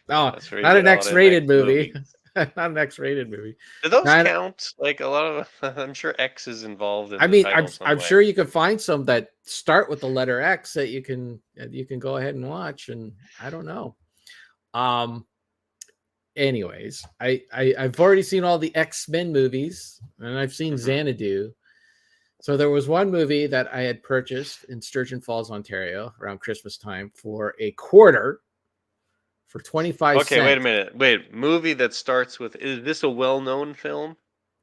not an X-rated movie. Not an X-rated movie. Do those count? Like a lot of, I'm sure X is involved in. I'm sure you can find some that start with the letter X that you can go ahead and watch. And I don't know. Anyways, I've already seen all the X-Men movies, and I've seen Xanadu. So there was one movie that I had purchased in Sturgeon Falls, Ontario, around Christmas time for $0.25 for 25 Okay, wait a cents. minute. Wait, movie that starts with, is this a well-known film?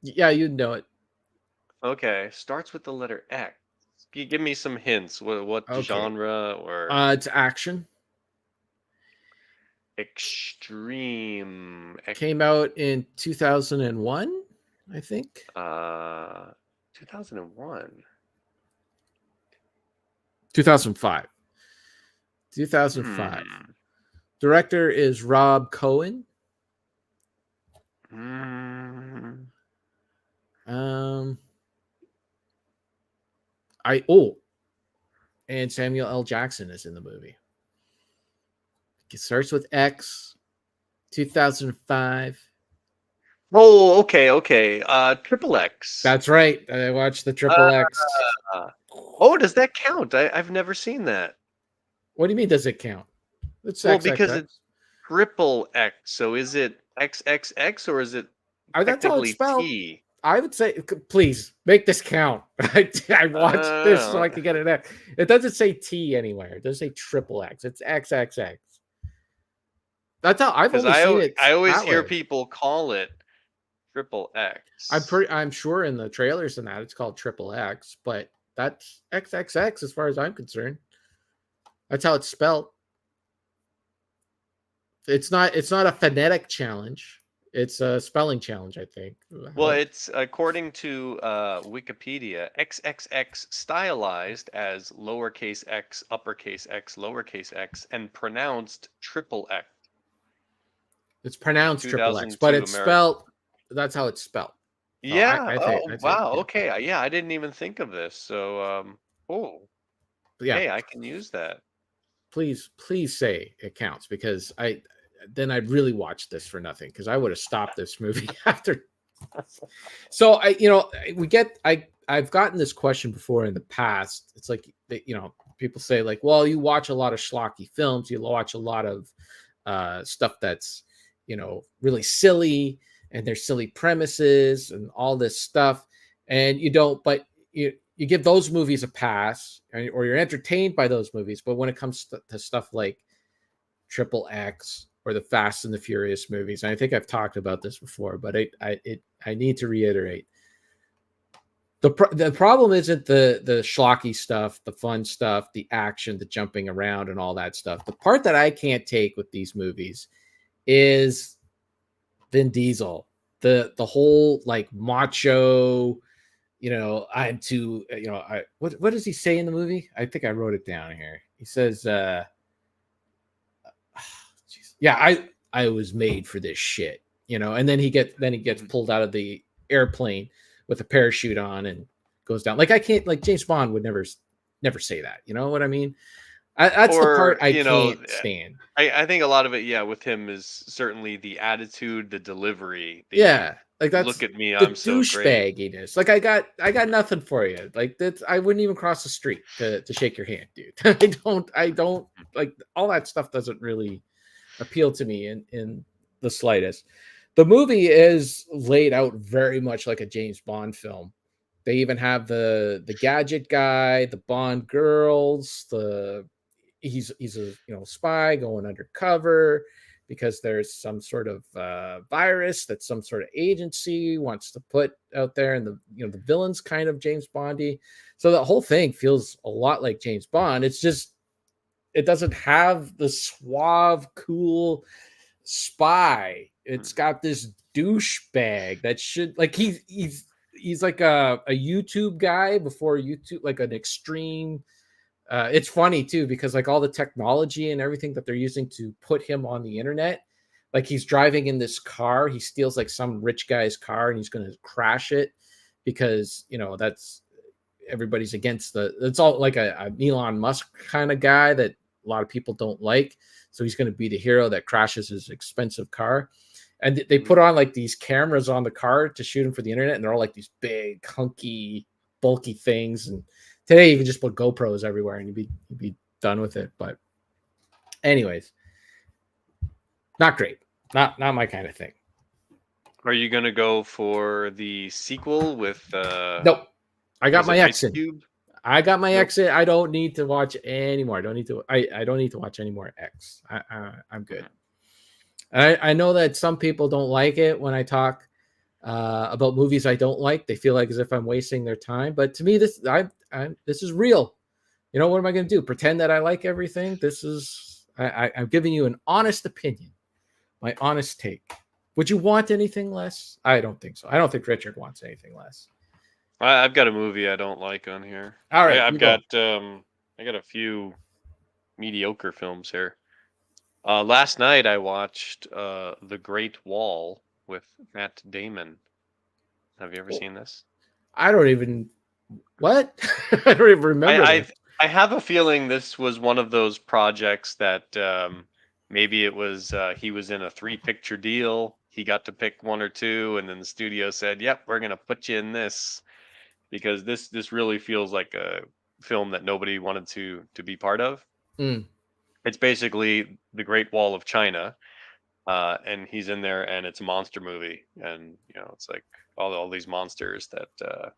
Yeah, you know it. Okay, starts with the letter X. Give me some hints. What Okay. genre or It's action. extreme? Came out in 2001, I think. 2001. 2005. 2005. Hmm. Director is Rob Cohen. Hmm. Um, and Samuel L. Jackson is in the movie. It starts with X. 2005. Oh, okay. Triple X. That's right. I watched the Triple X. Oh, does that count? I've never seen that. What do you mean? Does it count? It's Well, because XXX. it's triple X. So is it XXX or is it That's how it's technically spelled. T? I would say, please make this count. I watched this so I could get an X. It doesn't say T anywhere. It doesn't say triple X. It's XXX. That's how I've Because only seen it. I always that hear way. people call it triple X. I'm sure in the trailers and that it's called triple X, but that's XXX as far as I'm concerned. That's how it's spelled. It's not a phonetic challenge. It's a spelling challenge, I think. Well, it's according to Wikipedia, XXX stylized as lowercase x, uppercase x, lowercase x, and pronounced triple X. It's pronounced triple X, but it's spelled. That's how it's spelled. Yeah. I think. Wow. Yeah. Okay. Yeah, I didn't even think of this. So, Yeah. hey, I can use that. Please say it counts, because then I'd really watch this for nothing, because I would have stopped this movie after. So I've gotten this question before in the past. It's like, people say like, well, you watch a lot of schlocky films, you watch a lot of stuff that's really silly, and there's silly premises and all this stuff, and you don't, but you give those movies a pass, or you're entertained by those movies. But when it comes to stuff like Triple X or the Fast and the Furious movies, and I think I've talked about this before, but I need to reiterate, the problem isn't the schlocky stuff, the fun stuff, the action, the jumping around, and all that stuff. The part that I can't take with these movies is Vin Diesel, the whole like macho, I'm too, what does he say in the movie? I think I wrote it down here. He says, yeah, I was made for this shit, and then he gets pulled out of the airplane with a parachute on and goes down. Like, I can't, like, James Bond would never say that. You know what I mean? That's the part I can't stand. I think a lot of it, with him is certainly the attitude, the delivery. Like, that's look at me, the I'm so great. douchebagginess. Like, I got nothing for you. Like, I wouldn't even cross the street to shake your hand, dude. I don't like, all that stuff doesn't really appeal to me in the slightest. The movie is laid out very much like a James Bond film. They even have the gadget guy, the Bond girls, he's a spy going undercover because there's some sort of virus that some sort of agency wants to put out there, and the villain's kind of James Bondy. So the whole thing feels a lot like James Bond. It's just, it doesn't have the suave, cool spy. It's got this douchebag that should, like, he's like a YouTube guy before YouTube, like an extreme. It's funny too, because like all the technology and everything that they're using to put him on the internet, like he's driving in this car, he steals like some rich guy's car and he's going to crash it because that's, everybody's against it's all like a Elon Musk kind of guy that a lot of people don't like. So he's going to be the hero that crashes his expensive car. And they put on like these cameras on the car to shoot him for the internet, and they're all like these big, hunky, bulky things. And today you can just put GoPros everywhere and you'd be done with it. But anyways, not great. Not my kind of thing. Are you gonna go for the sequel with Nope. I got my exit. I got my exit. I don't need to watch anymore. I don't need to watch any more X. I'm good. I know that some people don't like it when I talk about movies I don't like. They feel like as if I'm wasting their time. But to me, this this is real. You know, what am I going to do? Pretend that I like everything? This is I'm giving you an honest opinion, my honest take. Would you want anything less? I don't think so. I don't think Richard wants anything less. I've got a movie I don't like on here. All right, I've you go. got I got a few mediocre films here. Last night I watched The Great Wall with Matt Damon. Have you ever seen this? I don't even what? I don't even remember I this. I have a feeling this was one of those projects that maybe it was he was in a 3 picture deal. He got to pick one or two, and then the studio said, "Yep, we're gonna put you in this," because this really feels like a film that nobody wanted to be part of. Mm. It's basically the Great Wall of China, and he's in there, and it's a monster movie, and it's like all these monsters that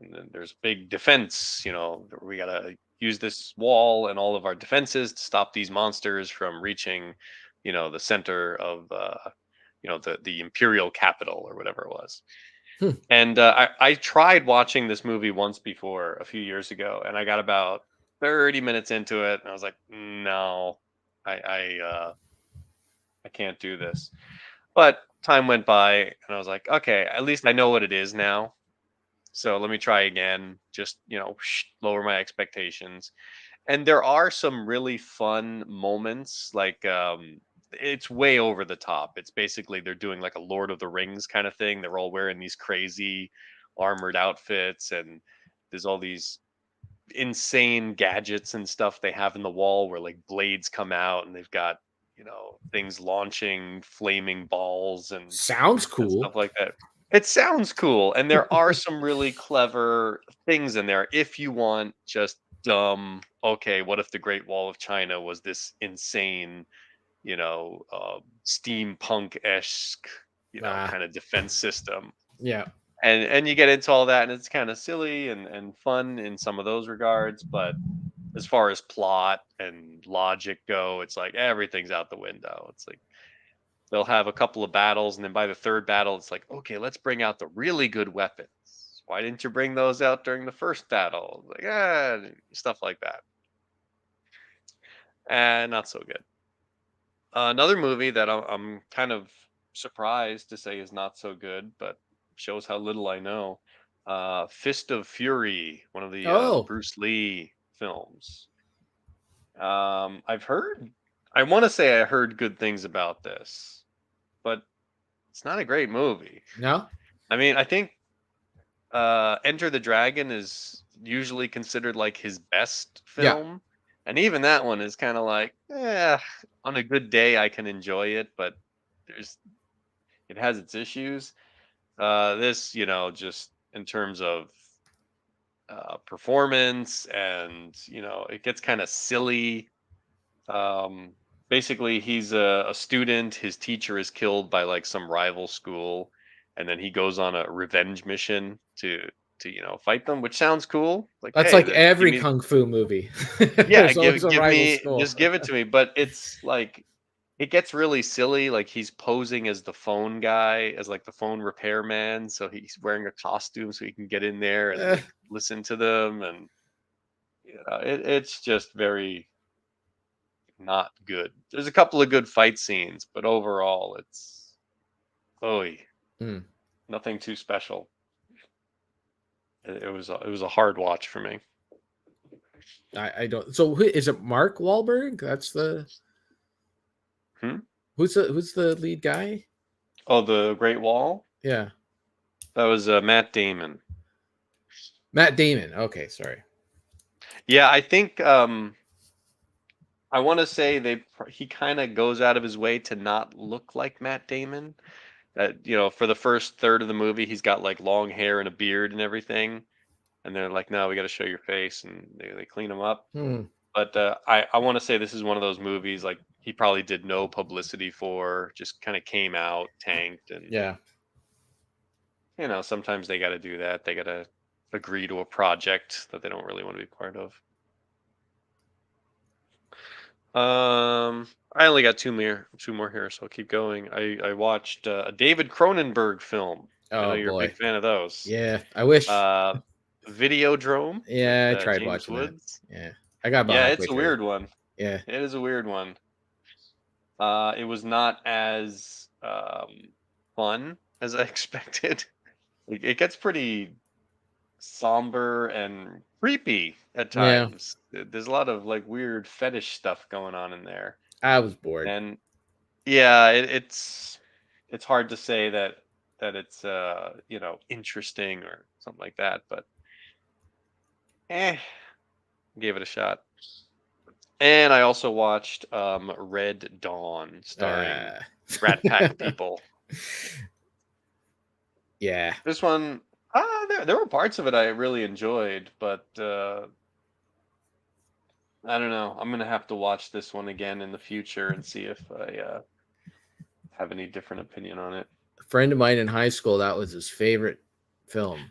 and then there's big defense. We gotta use this wall and all of our defenses to stop these monsters from reaching, the center of, the imperial capital or whatever it was. Hmm. And I tried watching this movie once before a few years ago, and I got about 30 minutes into it, and I was like, no, I can't do this. But time went by, and I was like, okay, at least I know what it is now. So let me try again, just, lower my expectations. And there are some really fun moments, like it's way over the top. It's basically they're doing like a Lord of the Rings kind of thing. They're all wearing these crazy armored outfits, and there's all these insane gadgets and stuff they have in the wall where like blades come out, and they've got, things launching flaming balls Sounds and cool. stuff like that. It sounds cool, and there are some really clever things in there if you want just dumb, okay, what if the Great Wall of China was this insane, steampunk-esque, Ah, kind of defense system. yeah. And you get into all that, and it's kind of silly and fun in some of those regards, but as far as plot and logic go, it's like everything's out the window. It's like they'll have a couple of battles, and then by the third battle, it's like, okay, let's bring out the really good weapons. Why didn't you bring those out during the first battle? Like, stuff like that. And not so good. Another movie that I'm kind of surprised to say is not so good, but shows how little I know. Fist of Fury, one of the Oh, Bruce Lee films. I've heard, I want to say I heard good things about this, but it's not a great movie. no. I mean, I think Enter the Dragon is usually considered like his best Yeah. film, and even that one is kind of like, on a good day I can enjoy it, but there's it has its issues. This, just in terms of performance, and it gets kind of silly. Um, Basically, he's a student. His teacher is killed by like some rival school, and then he goes on a revenge mission to fight them, which sounds cool. Like, That's hey, like give every me, kung fu movie. yeah, There's always a give rival me, school. just give it to me. But it's like it gets really silly. Like he's posing as the phone guy, as like the phone repairman. So he's wearing a costume so he can get in there and Eh, like listen to them, and it's just very not good. There's a couple of good fight scenes, but overall, it's oh, mm, nothing too special. It was a hard watch for me. I don't. So is it Mark Wahlberg? That's the Hmm? who's the lead guy? Oh, the Great Wall. Yeah, That was Matt Damon. Matt Damon. Okay, sorry. Yeah, I think I want to say he kind of goes out of his way to not look like Matt Damon. That for the first third of the movie, he's got like long hair and a beard and everything, and they're like, "No, we got to show your face," and they clean him up. Hmm. But I want to say this is one of those movies like he probably did no publicity for, just kind of came out, tanked, and Yeah. sometimes they got to do that. They got to agree to a project that they don't really want to be part of. I only got two more here, so I'll keep going. I watched a David Cronenberg film. I know Oh you're a big boy. fan of those. Yeah, I wish. Uh, Videodrome with Yeah, I tried James watching that. Woods. Yeah, I got about Yeah, halfway it's a through. weird one. Yeah, It is a weird one. It was not as fun as I expected. It gets pretty somber and creepy at yeah. times. There's a lot of like weird fetish stuff going on in there, I was bored. and yeah, it's hard to say that it's interesting or something like that, but eh, gave it a shot. And I also watched Red Dawn, starring Uh, Rat Pack people. yeah. This one, there were parts of it I really enjoyed, but I don't know. I'm gonna have to watch this one again in the future and see if I have any different opinion on it. A friend of mine in high school, that was his favorite film.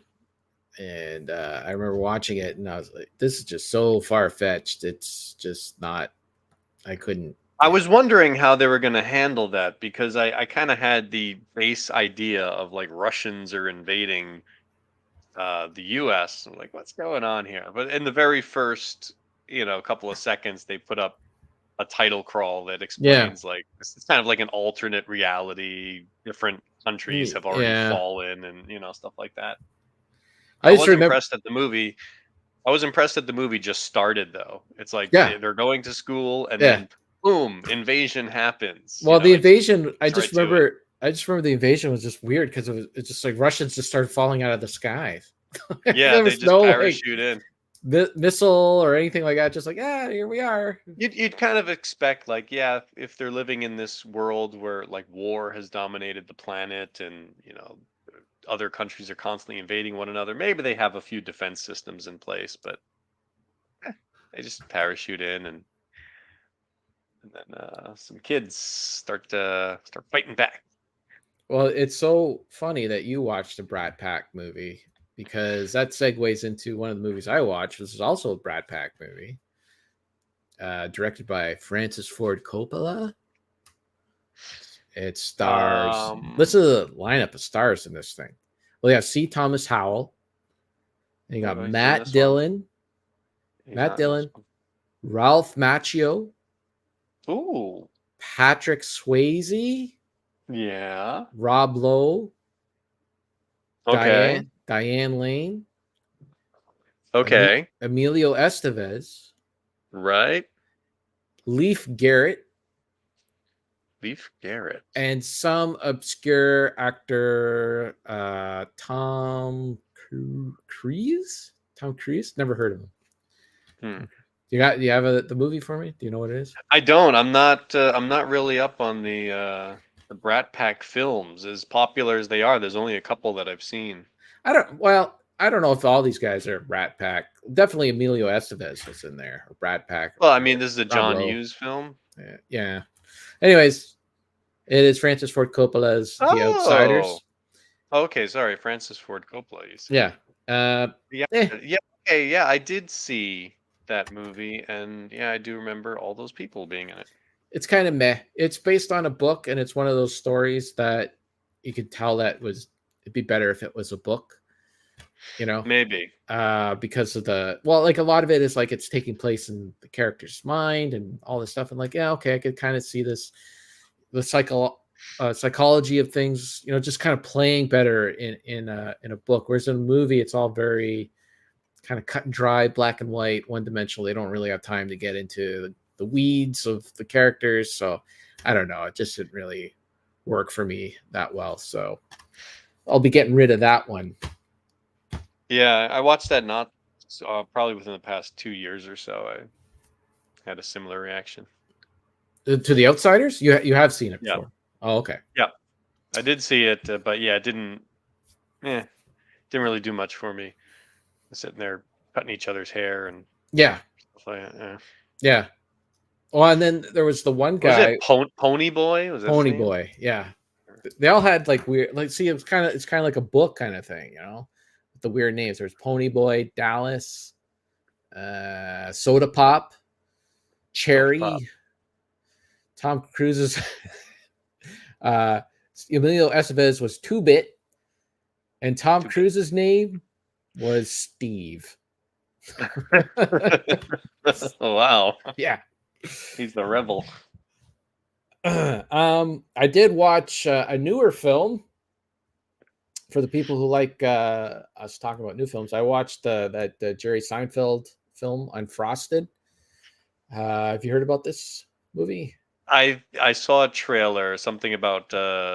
And I remember watching it and I was like, this is just so far fetched. It's just not, I couldn't. I was wondering how they were going to handle that because I kind of had the base idea of like Russians are invading the U.S. I'm like, what's going on here? But in the very first, couple of seconds, they put up a title crawl that explains like it's kind of like an alternate reality. Different countries have already Yeah. fallen, and stuff like that. I just was remember. impressed that the movie. I was impressed that the movie just started though. It's like Yeah. they're going to school, and Yeah. then boom, invasion happens. Well, the invasion, I it's just right to remember. I just remember the invasion was just weird because it's just like Russians just started falling out of the sky. Yeah, there they was just no parachute in. missile or anything like that. Just like, here we are. You'd kind of expect like, yeah, if they're living in this world where like war has dominated the planet and other countries are constantly invading one another, maybe they have a few defense systems in place, but they just parachute in and then some kids start fighting back. Well, it's so funny that you watched the Brat Pack movie because that segues into one of the movies I watched. This is also a Brat Pack movie, directed by Francis Ford Coppola. It stars. Listen to the lineup of stars in this thing. Well, you have C. Thomas Howell. And you got Matt Dillon. Ralph Macchio. Ooh. Patrick Swayze. Yeah. Rob Lowe. Okay. Diane Lane. Okay. Emilio Estevez. Right. Leif Garrett. And some obscure actor, Tom Cruise. Never heard of him. Do you have the movie for me? Do you know what it is? I don't. I'm not really up on the Brat Pack films. As popular as they are, there's only a couple that I've seen. I don't know if all these guys are Brat Pack. Definitely Emilio Estevez was in there, or Brat Pack. Well, I mean, this is a John Hughes film. Yeah. Anyways, it is Francis Ford Coppola's The Outsiders. Okay, sorry, Francis Ford Coppola. You said. Yeah. Okay, yeah, I did see that movie, and yeah, I do remember all those people being in it. It's kind of meh. It's based on a book, and it's one of those stories that you could tell that it'd be better if it was a book. Maybe because of a lot of it is like it's taking place in the character's mind and all this stuff, and like, yeah, okay, I could kind of see this, the psychology of things, just kind of playing better in a book, whereas in a movie it's all very kind of cut and dry, black and white, one dimensional. They don't really have time to get into the weeds of the characters, so I don't know, it just didn't really work for me that well, so I'll be getting rid of that one. Yeah, I watched that probably within the past 2 years or so. I had a similar reaction to The Outsiders. You have seen it before? Yeah. Oh, okay. Yeah, I did see it, but yeah, it didn't really do much for me. Sitting there cutting each other's hair and yeah, stuff like that. Yeah. Well, and then there was the one guy. Was it Pony Boy? Was that Pony Boy? Yeah. They all had like weird. Like, see, it's kind of like a book kind of thing, with the weird names. There's Pony Boy, Dallas, Soda Pop, Cherry. Tom Cruise's Emilio Estevez was 2-bit, and Tom 2-bit. Cruise's name was Steve. Wow. Yeah. He's the rebel. I did watch a newer film. For the people who like us talking about new films, I watched that Jerry Seinfeld film, Unfrosted. Have you heard about this movie? I saw a trailer, something about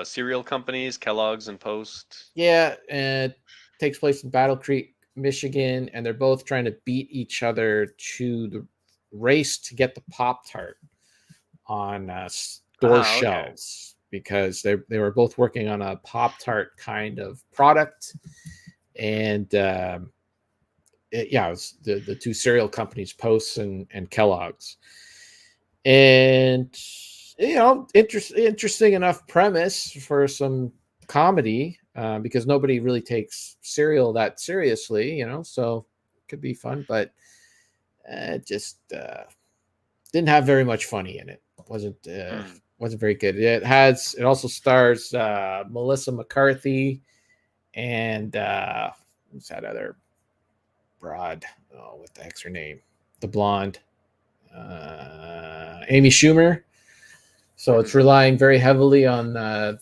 cereal companies, Kellogg's and Post. Yeah, and it takes place in Battle Creek, Michigan, and they're both trying to beat each other to the race to get the Pop-Tart on store shelves because they were both working on a Pop-Tart kind of product, and it was the two cereal companies, Post and Kellogg's, and interesting enough premise for some comedy because nobody really takes cereal that seriously, so it could be fun, but it just didn't have very much funny in it. Wasn't very good. It also stars Melissa McCarthy and who's that other broad? Oh, what the heck's her name? The blonde, Amy Schumer. So it's relying very heavily on the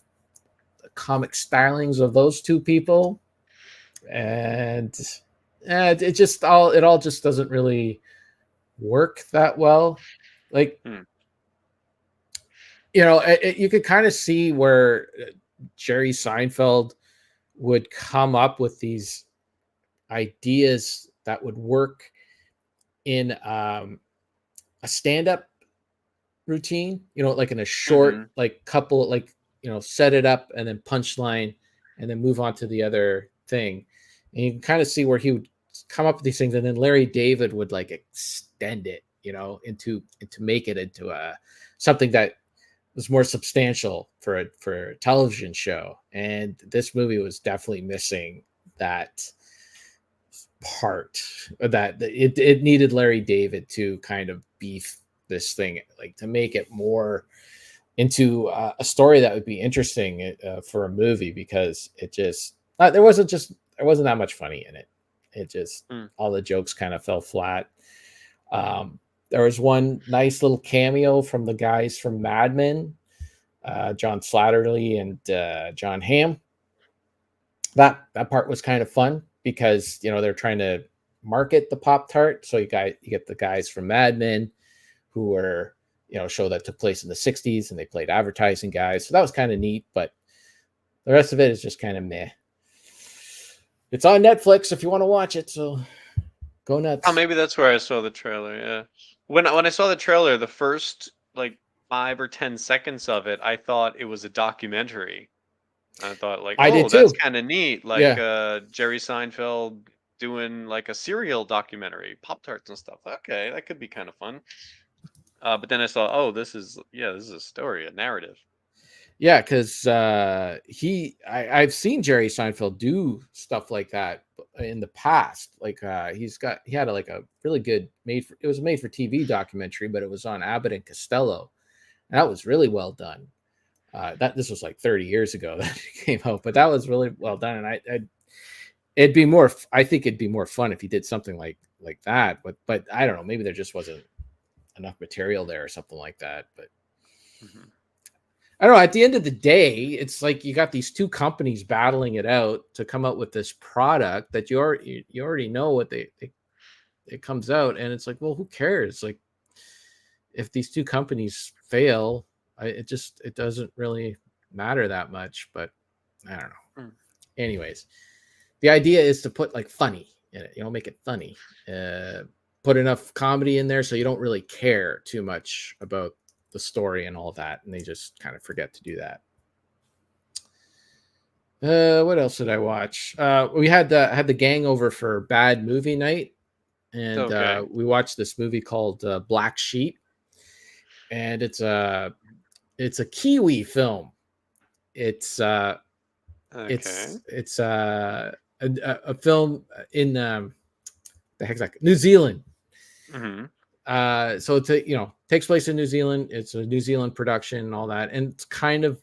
comic stylings of those two people, and it all just doesn't really work that well. Like, you could kind of see where Jerry Seinfeld would come up with these ideas that would work in a stand-up routine, like in a short, like couple, like, set it up and then punchline and then move on to the other thing. And you can kind of see where he would come up with these things, and then Larry David would like extend it, into make it into something that was more substantial for a television show. And this movie was definitely missing that part, that it needed Larry David to kind of beef this thing, like to make it more into a story that would be interesting for a movie, because it just there wasn't that much funny in it. It just all the jokes kind of fell flat. There was one nice little cameo from the guys from Mad Men, John Slattery and John Hamm. That part was kind of fun because they're trying to market the Pop-Tart, so you get the guys from Mad Men who were show that took place in the 60s, and they played advertising guys, so that was kind of neat. But the rest of it is just kind of meh. It's on Netflix if you want to watch it, so go nuts. Oh, maybe that's where I saw the trailer. Yeah, when I saw the trailer, the first like 5 or 10 seconds of it, I thought it was a documentary. I thought I did that's too. kind of neat, like Jerry Seinfeld doing like a cereal documentary, Pop-Tarts and stuff. Okay, that could be kind of fun. But then I saw, this is a story, a narrative. Yeah, because I've seen Jerry Seinfeld do stuff like that in the past. Like he had a really good it was a made for TV documentary, but it was on Abbott and Costello, and that was really well done. This was like 30 years ago that it came out, but that was really well done. And it'd be more. I think it'd be more fun if he did something like that. But I don't know. Maybe there just wasn't enough material there or something like that. But I don't know. At the end of the day, it's like you got these two companies battling it out to come out with this product that you already know what it comes out, and it's like, well, who cares? Like, if these two companies fail, it doesn't really matter that much. But I don't know. Anyways, the idea is to put like funny in it, make it funny, put enough comedy in there so you don't really care too much about the story and all that, and they just kind of forget to do that. What else did I watch? We had the gang over for bad movie night, and we watched this movie called Black Sheep, and it's a Kiwi film. It's a film in the heck's that? New Zealand. So it's a, takes place in New Zealand. It's a New Zealand production and all that, and it's kind of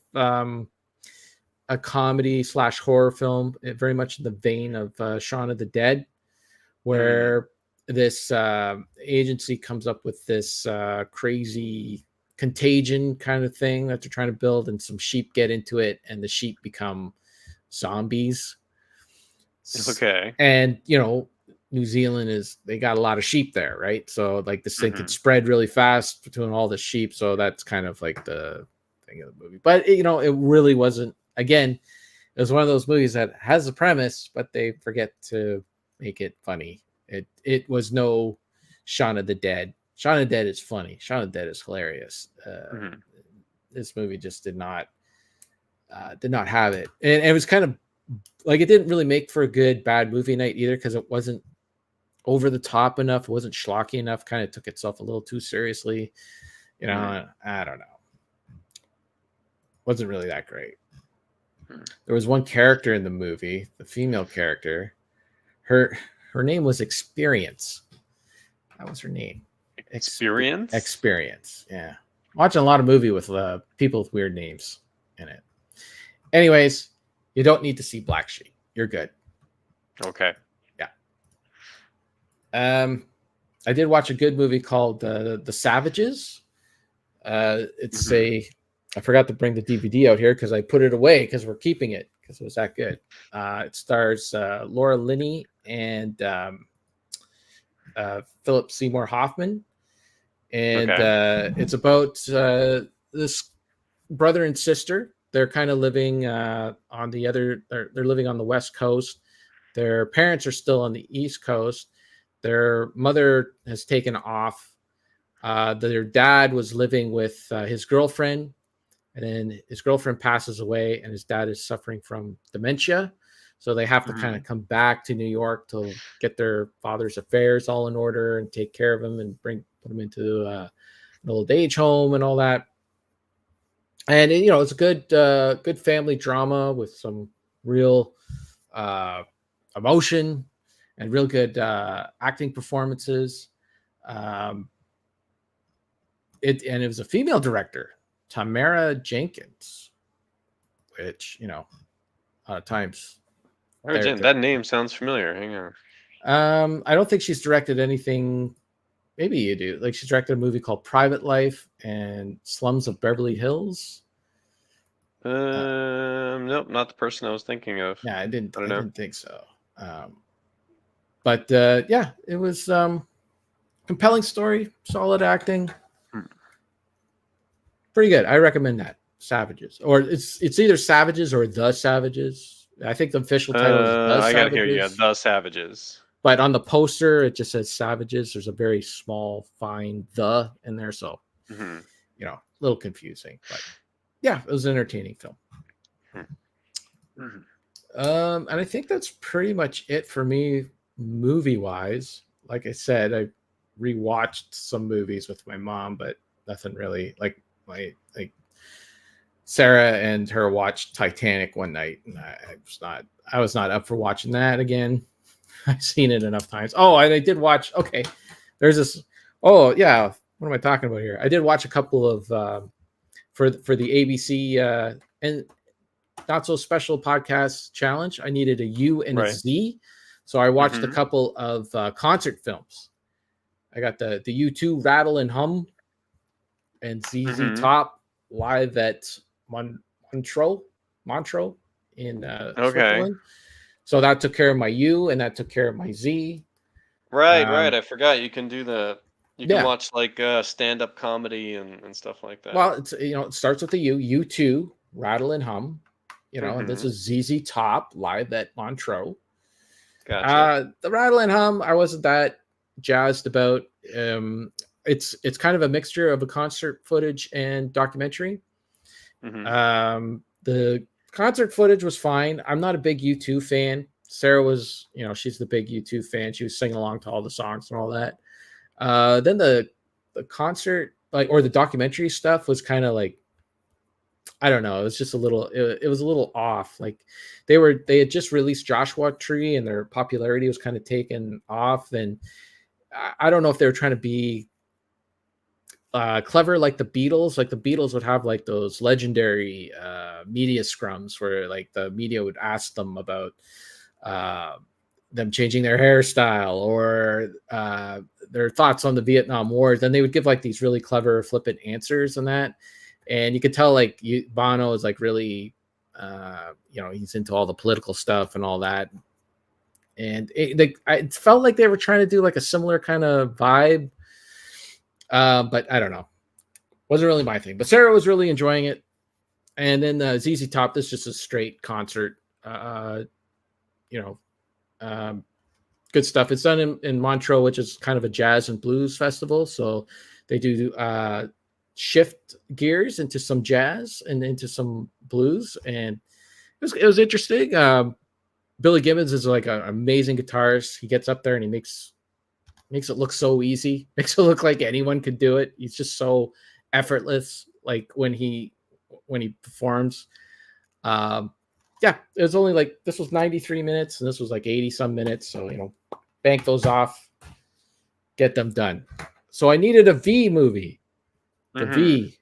a comedy / horror film, very much in the vein of Shaun of the Dead, where this agency comes up with this crazy contagion kind of thing that they're trying to build, and some sheep get into it, and the sheep become zombies. Okay. And New Zealand they got a lot of sheep there, right? So like this thing could spread really fast between all the sheep. So that's kind of like the thing of the movie. But it really wasn't. Again, it was one of those movies that has a premise, but they forget to make it funny. It was no Shaun of the Dead. Shaun of the Dead is funny. Shaun of the Dead is hilarious. This movie just did not have it, and it was kind of like it didn't really make for a good bad movie night either, because it wasn't over the top enough. It wasn't schlocky enough. Kind of took itself a little too seriously. I don't know. Wasn't really that great. There was one character in the movie, the female character. Her name was Experience. That was her name. Experience? Experience. Yeah. Watching a lot of movie with people with weird names in it. Anyways, you don't need to see Black Sheep. You're good. Okay. Yeah. I did watch a good movie called The Savages. It's I forgot to bring the DVD out here because I put it away because we're keeping it because it was that good. It stars Laura Linney and Philip Seymour Hoffman. And it's about this brother and sister. They're kind of living they're living on the West Coast. Their parents are still on the East Coast. Their mother has taken off. Their dad was living with his girlfriend, and then his girlfriend passes away, and his dad is suffering from dementia. So they have to kind of come back to New York to get their father's affairs all in order and take care of him and put him into an old age home and all that. And it's a good family drama with some real emotion and real good acting performances. It was a female director, Tamara Jenkins, which a lot of times. That name sounds familiar. Hang on. I don't think she's directed anything. Maybe you do. Like, she's directed a movie called Private Life and Slums of Beverly Hills. Nope, not the person I was thinking of. Yeah, I didn't think so. But it was compelling story, solid acting. Pretty good. I recommend that. Savages, or it's either Savages or The Savages. I think the official title is The Savages. I gotta hear you. The Savages. But on the poster, it just says Savages. There's a very small, fine "the" in there, so a little confusing. But yeah, it was an entertaining film. And I think that's pretty much it for me, movie-wise. Like I said, I rewatched some movies with my mom, but nothing really like Sarah and her watched Titanic one night, and I was not up for watching that again. I've seen it enough times. Oh, and I did watch. Okay, there's this. Oh yeah, what am I talking about here? I did watch a couple of for the ABC and Not So Special Podcast Challenge. I needed a U and a Z, so I watched a couple of concert films. I got the U2 Rattle and Hum and ZZ Top live at Montreux in Switzerland. So that took care of my U, and that took care of my Z. Right. I forgot you can do the. You can watch like stand-up comedy and stuff like that. Well, it's it starts with the U2 Rattle and Hum, and this is ZZ Top live at Montreux. Gotcha. The Rattle and Hum, I wasn't that jazzed about. It's kind of a mixture of a concert footage and documentary. The concert footage was fine. I'm not a big U2 fan. Sarah was, she's the big U2 fan. She was singing along to all the songs and all that. Then the concert, or the documentary stuff was kind of like, I don't know. It was just a little, it was a little off. Like they had just released Joshua Tree and their popularity was kind of taken off. And I don't know if they were trying to be clever like the Beatles. Like the Beatles would have like those legendary media scrums where like the media would ask them about them changing their hairstyle or their thoughts on the Vietnam War. Then they would give like these really clever, flippant answers and that. And you could tell like Bono is like really, he's into all the political stuff and all that. And it felt like they were trying to do like a similar kind of vibe. But I don't know. Wasn't really my thing. But Sarah was really enjoying it. And then ZZ Top, this is just a straight concert. Good stuff. It's done in Montreux, which is kind of a jazz and blues festival. So they do shift gears into some jazz and into some blues. And it was interesting. Billy Gibbons is like an amazing guitarist. He gets up there and he makes it look so easy. Makes it look like anyone could do it. He's just so effortless. Like when he performs. It was only like this was 93 minutes and this was like 80 some minutes. So bank those off, get them done. So I needed a V movie. The V.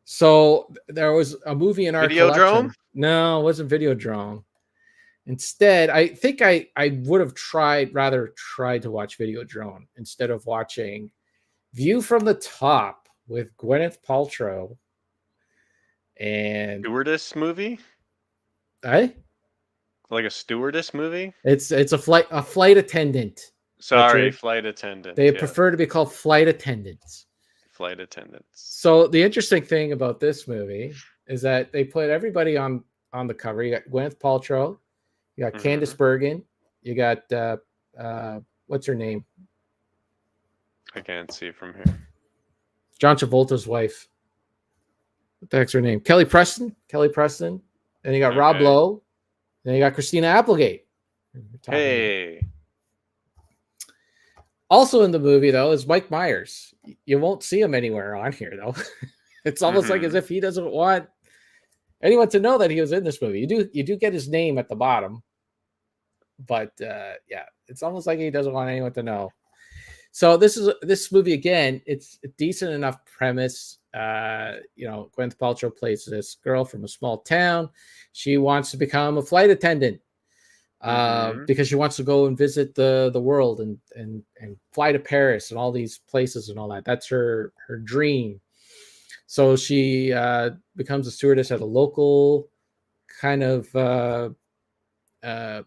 So there was a movie in our collection. No, it wasn't Videodrome. Instead, I think I would have rather tried to watch Videodrome instead of watching View from the Top with Gwyneth Paltrow and stewardess movie. Like a stewardess movie? It's a flight attendant. Sorry, Richard. Flight attendant. They prefer to be called flight attendants. Flight attendants. So the interesting thing about this movie is that they put everybody on the cover. You got Gwyneth Paltrow, you got Candice Bergen, you got what's her name? I can't see from here. John Travolta's wife. What the heck's her name? Kelly Preston. Then you got Rob Lowe. Then you got Christina Applegate. Hey. Also in the movie, though, is Mike Myers. You won't see him anywhere on here, though. It's almost like as if he doesn't want anyone to know that he was in this movie. You do get his name at the bottom. But, it's almost like he doesn't want anyone to know. So this movie, again, it's a decent enough premise. Gwyneth Paltrow plays this girl from a small town. She wants to become a flight attendant because she wants to go and visit the world and fly to Paris and all these places and all that. That's her dream. So she becomes a stewardess at a local kind of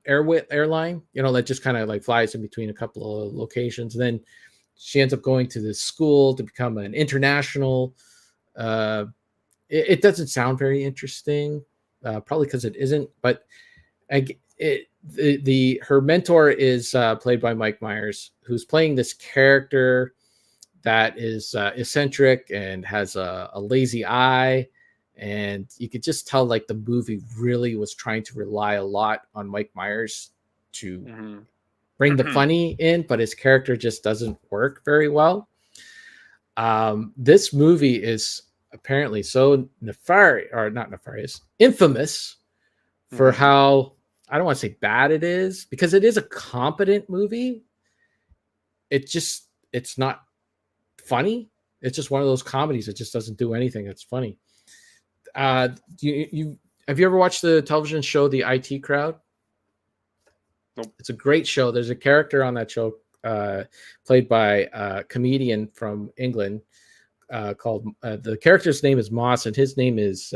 airline, that just kind of like flies in between a couple of locations. And then she ends up going to this school to become an international. It doesn't sound very interesting, probably because it isn't. But her mentor is played by Mike Myers, who's playing this character that is eccentric and has a lazy eye. And you could just tell like the movie really was trying to rely a lot on Mike Myers to bring the funny in, but his character just doesn't work very well. This movie is apparently so infamous for how, I don't want to say bad it is, because it is a competent movie. It's not funny. It's just one of those comedies that just doesn't do anything that's funny. Have you ever watched the television show The IT Crowd? Nope. It's a great show. There's a character on that show played by a comedian from England called the character's name is Moss, and his name is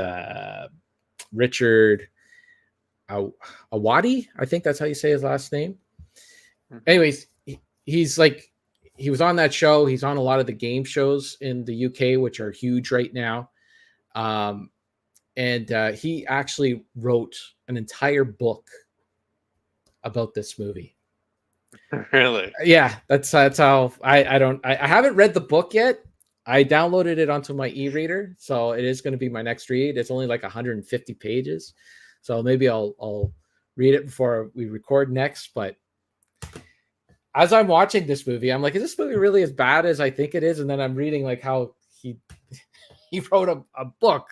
Richard Awadi. I think that's how you say his last name. Anyways, he was on that show. He's on a lot of the game shows in the UK, which are huge right now. And he actually wrote an entire book about this movie. Really? Yeah, that's how I haven't read the book yet. I downloaded it onto my e-reader, so it is going to be my next read. It's only like 150 pages, so maybe I'll read it before we record next. But as I'm watching this movie, I'm like, is this movie really as bad as I think it is? And then I'm reading like how he wrote a book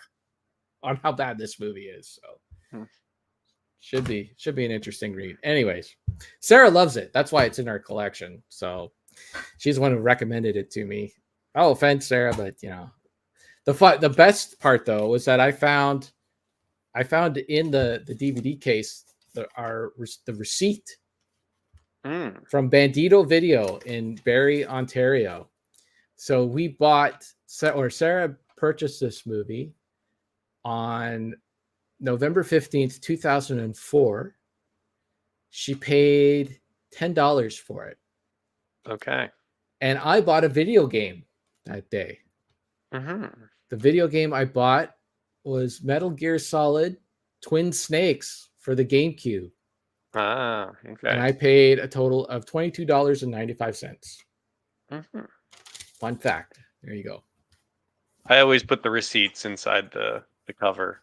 on how bad this movie is. So should be an interesting read. Anyways, Sarah loves it. That's why it's in our collection. So she's the one who recommended it to me. I'll offend Sarah, but the best part though was that I found in the DVD case the receipt from Bandito Video in Barrie, Ontario. So we Sarah purchased this movie on November 15th, 2004. She paid $10 for it. Okay. And I bought a video game that day. Mm-hmm. The video game I bought was Metal Gear Solid Twin Snakes for the GameCube. Ah, okay. And I paid a total of $22.95. Mm-hmm. Fun fact. There you go. I always put the receipts inside the cover.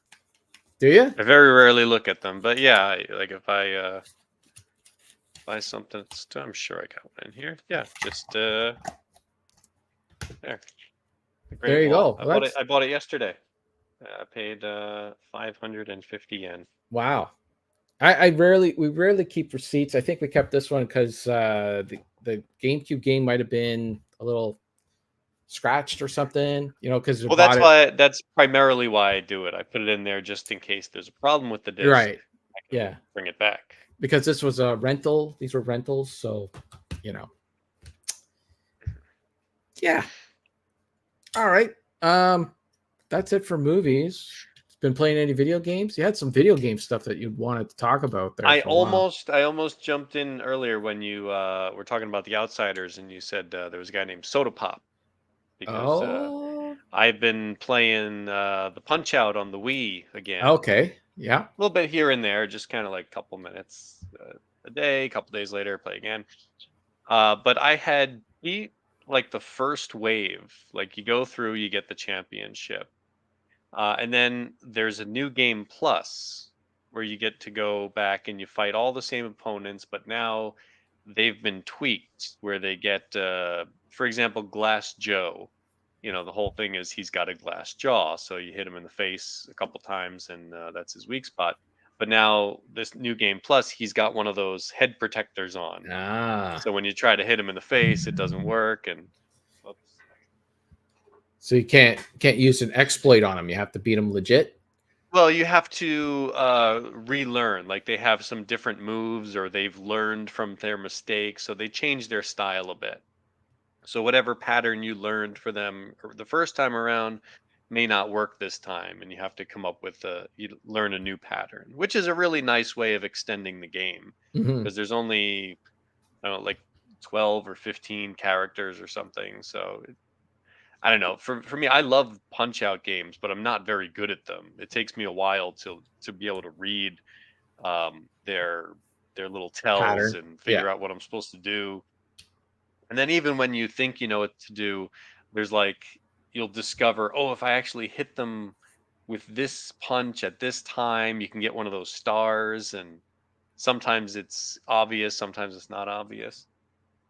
Do you? I very rarely look at them, but yeah, like if I buy something, I'm sure I got one in here. Yeah, just there. There you go. I bought it yesterday. I paid 550 yen. Wow. We rarely keep receipts. I think we kept this one because the GameCube game might have been a little scratched or something, because that's primarily why I do it. I put it in there just in case there's a problem with the disc. Right. I can bring it back. Because this was a rental. These were rentals, so yeah. All right. That's it for movies. Been playing any video games? You had some video game stuff that you wanted to talk about there. I almost jumped in earlier when you were talking about The Outsiders, and you said there was a guy named Soda Pop. Because I've been playing the Punch Out on the Wii again. Okay, yeah. A little bit here and there, just kind of like a couple minutes a day, a couple days later, play again. But I had beat like the first wave. Like you go through, you get the championship. And then there's a new game plus where you get to go back and you fight all the same opponents, but now they've been tweaked where they get, for example, Glass Joe. The whole thing is he's got a glass jaw, so you hit him in the face a couple times and that's his weak spot. But now this new game plus, he's got one of those head protectors on. So when you try to hit him in the face, it doesn't work. And so you can't use an exploit on him. You have to beat him legit. Well, you have to relearn. Like they have some different moves, or they've learned from their mistakes, so they change their style a bit. So whatever pattern you learned for them the first time around may not work this time, and you have to come up with you learn a new pattern, which is a really nice way of extending the game because there's only I don't know, like 12 or 15 characters or something. So I don't know. For me, I love Punch Out games, but I'm not very good at them. It takes me a while to be able to read their little tells pattern and figure out what I'm supposed to do. And then even when you think you know what to do, there's like you'll discover, if I actually hit them with this punch at this time, you can get one of those stars. And sometimes it's obvious, sometimes it's not obvious.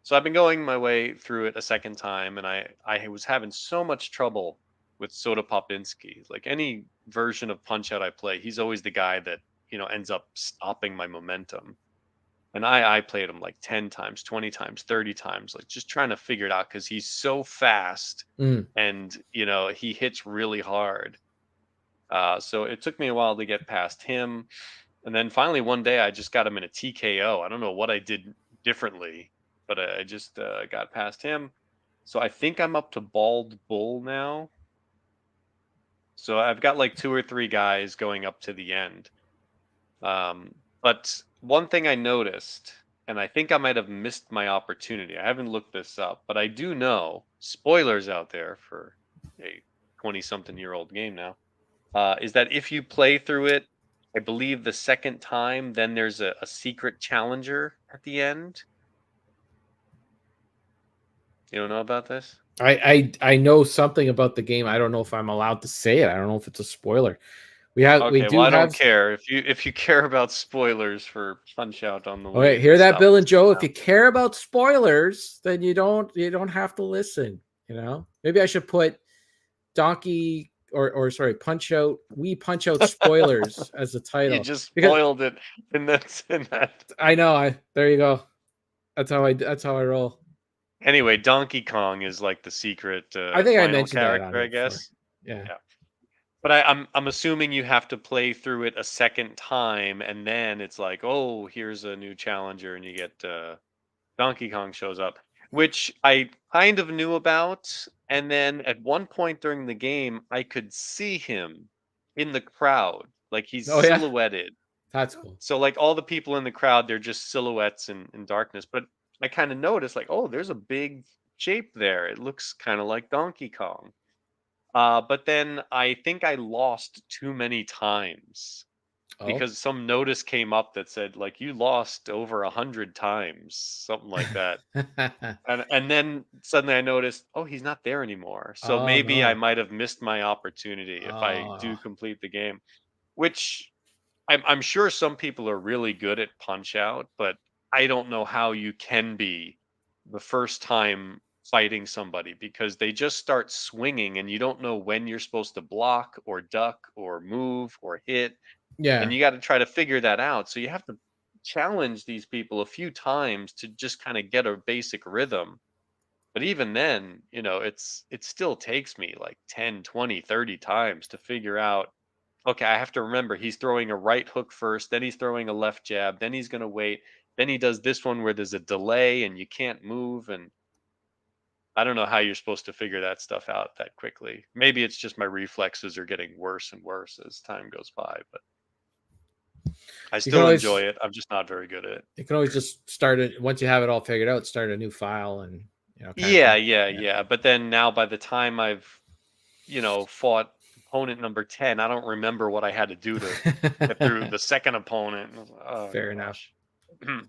So I've been going my way through it a second time, and I was having so much trouble with Soda Popinski. Like any version of Punch Out I play, he's always the guy that ends up stopping my momentum. And I played him like 10 times, 20 times, 30 times, like just trying to figure it out because he's so fast and, he hits really hard. So it took me a while to get past him. And then finally one day I just got him in a TKO. I don't know what I did differently, but I just got past him. So I think I'm up to Bald Bull now. So I've got like 2 or 3 guys going up to the end. But one thing I noticed, and I think I might have missed my opportunity. I haven't looked this up, but I do know, spoilers out there for a 20-something-year-old game now, is that if you play through it, I believe the second time, then there's a secret challenger at the end. You don't know about this? I know something about the game. I don't know if I'm allowed to say it. I don't know if it's a spoiler. I don't care. If you care about spoilers for Punch Out on the Wii. Okay, hear that, Bill and Joe? If you care about spoilers, then you don't have to listen. Maybe I should put Donkey or sorry, Punch Out Punch Out spoilers as the title. You just spoiled it, and that's in that. I know. There you go. That's how I roll. Anyway, Donkey Kong is like the secret I think I final mentioned that on character, I it before. guess. Yeah. Yeah. But I'm assuming you have to play through it a second time, and then it's like, oh, here's a new challenger, and you get Donkey Kong shows up, which I kind of knew about. And then at one point during the game, I could see him in the crowd, like he's Oh yeah, silhouetted. that's cool. So like all the people in the crowd, they're just silhouettes in darkness. But I kind of noticed, like, oh, there's a big shape there. It looks kind of like Donkey Kong. But then I think I lost too many times Oh. because some notice came up that said like you lost over 100 times, something like that. And then suddenly I noticed, oh, he's not there anymore. So Oh maybe I no. might have missed my opportunity if I do Oh complete the game, which I'm sure some people are really good at Punch Out, but I don't know how you can be the first time fighting somebody because they just start swinging and you don't know when you're supposed to block or duck or move or hit, and yeah. you got to try to figure that out. So you have to challenge these people a few times to just kind of get a basic rhythm. But even then, it still takes me like 10, 20, 30 times to figure out, okay, I have to remember he's throwing a right hook first, then he's throwing a left jab, then he's going to wait, then he does this one where there's a delay and you can't move, and I don't know how you're supposed to figure that stuff out that quickly. Maybe it's just my reflexes are getting worse and worse as time goes by, but I You can still enjoy always it. I'm just not very good at it. you can always just start it once you have it all figured out. Start a new file and kind of Yeah, thing. yeah, Yeah. yeah. But then now by the time I've, fought opponent number 10, I don't remember what I had to do to get through the second opponent. And I was like, oh Fair enough. gosh.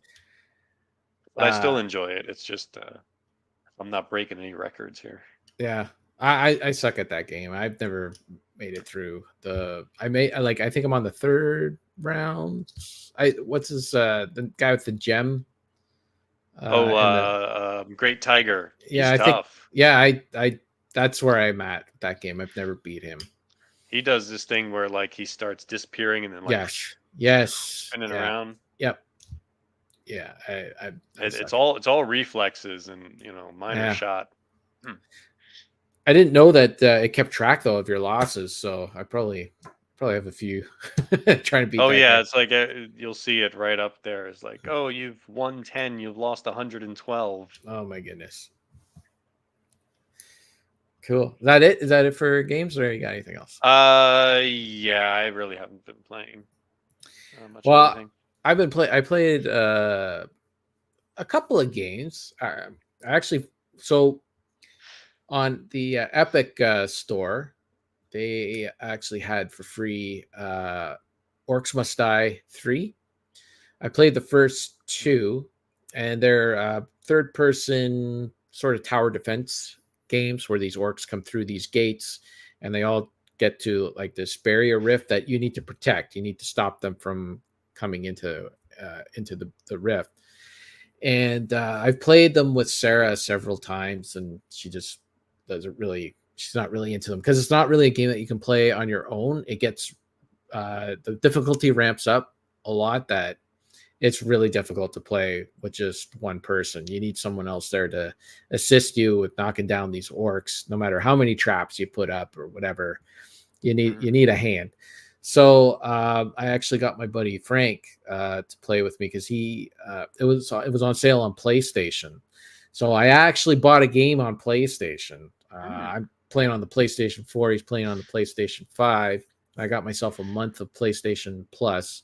But I Uh, still enjoy it. It's just I'm not breaking any records here. yeah. I suck at that game. I've never made it through I think I'm on the third round. What's his the guy with the gem? Oh, And the Great Tiger. yeah, He's I think tough. yeah, I that's where I'm at with that game. I've never beat him. He does this thing where like he starts disappearing and then like Yes. spinning Yeah. around. Yep. Yeah. I It's suck. all reflexes and minor Yeah. shot. I didn't know that it kept track though of your losses, so I probably have a few trying to beat Oh that yeah, guy. it's like you'll see it right up there. It's like, oh, you've won 10, you've lost 112. Oh my goodness. Cool. Is that it? Is that it for games, or you got anything else? Yeah, I really haven't been playing much of Well, anything. I played a couple of games. Actually, so on the Epic store, they actually had for free Orcs Must Die 3. I played the first two, and they're third person sort of tower defense games where these orcs come through these gates and they all get to like this barrier rift that you need to protect. You need to stop them from coming into the rift. And I've played them with Sarah several times, and she just doesn't really. She's not really into them because it's not really a game that you can play on your own. It gets the difficulty ramps up a lot. That it's really difficult to play with just one person. You need someone else there to assist you with knocking down these orcs, no matter how many traps you put up or whatever. You need a hand. So I actually got my buddy Frank to play with me because it was on sale on PlayStation. So I actually bought a game on PlayStation. I'm playing on the PlayStation 4. He's playing on the PlayStation 5. I got myself a month of PlayStation Plus.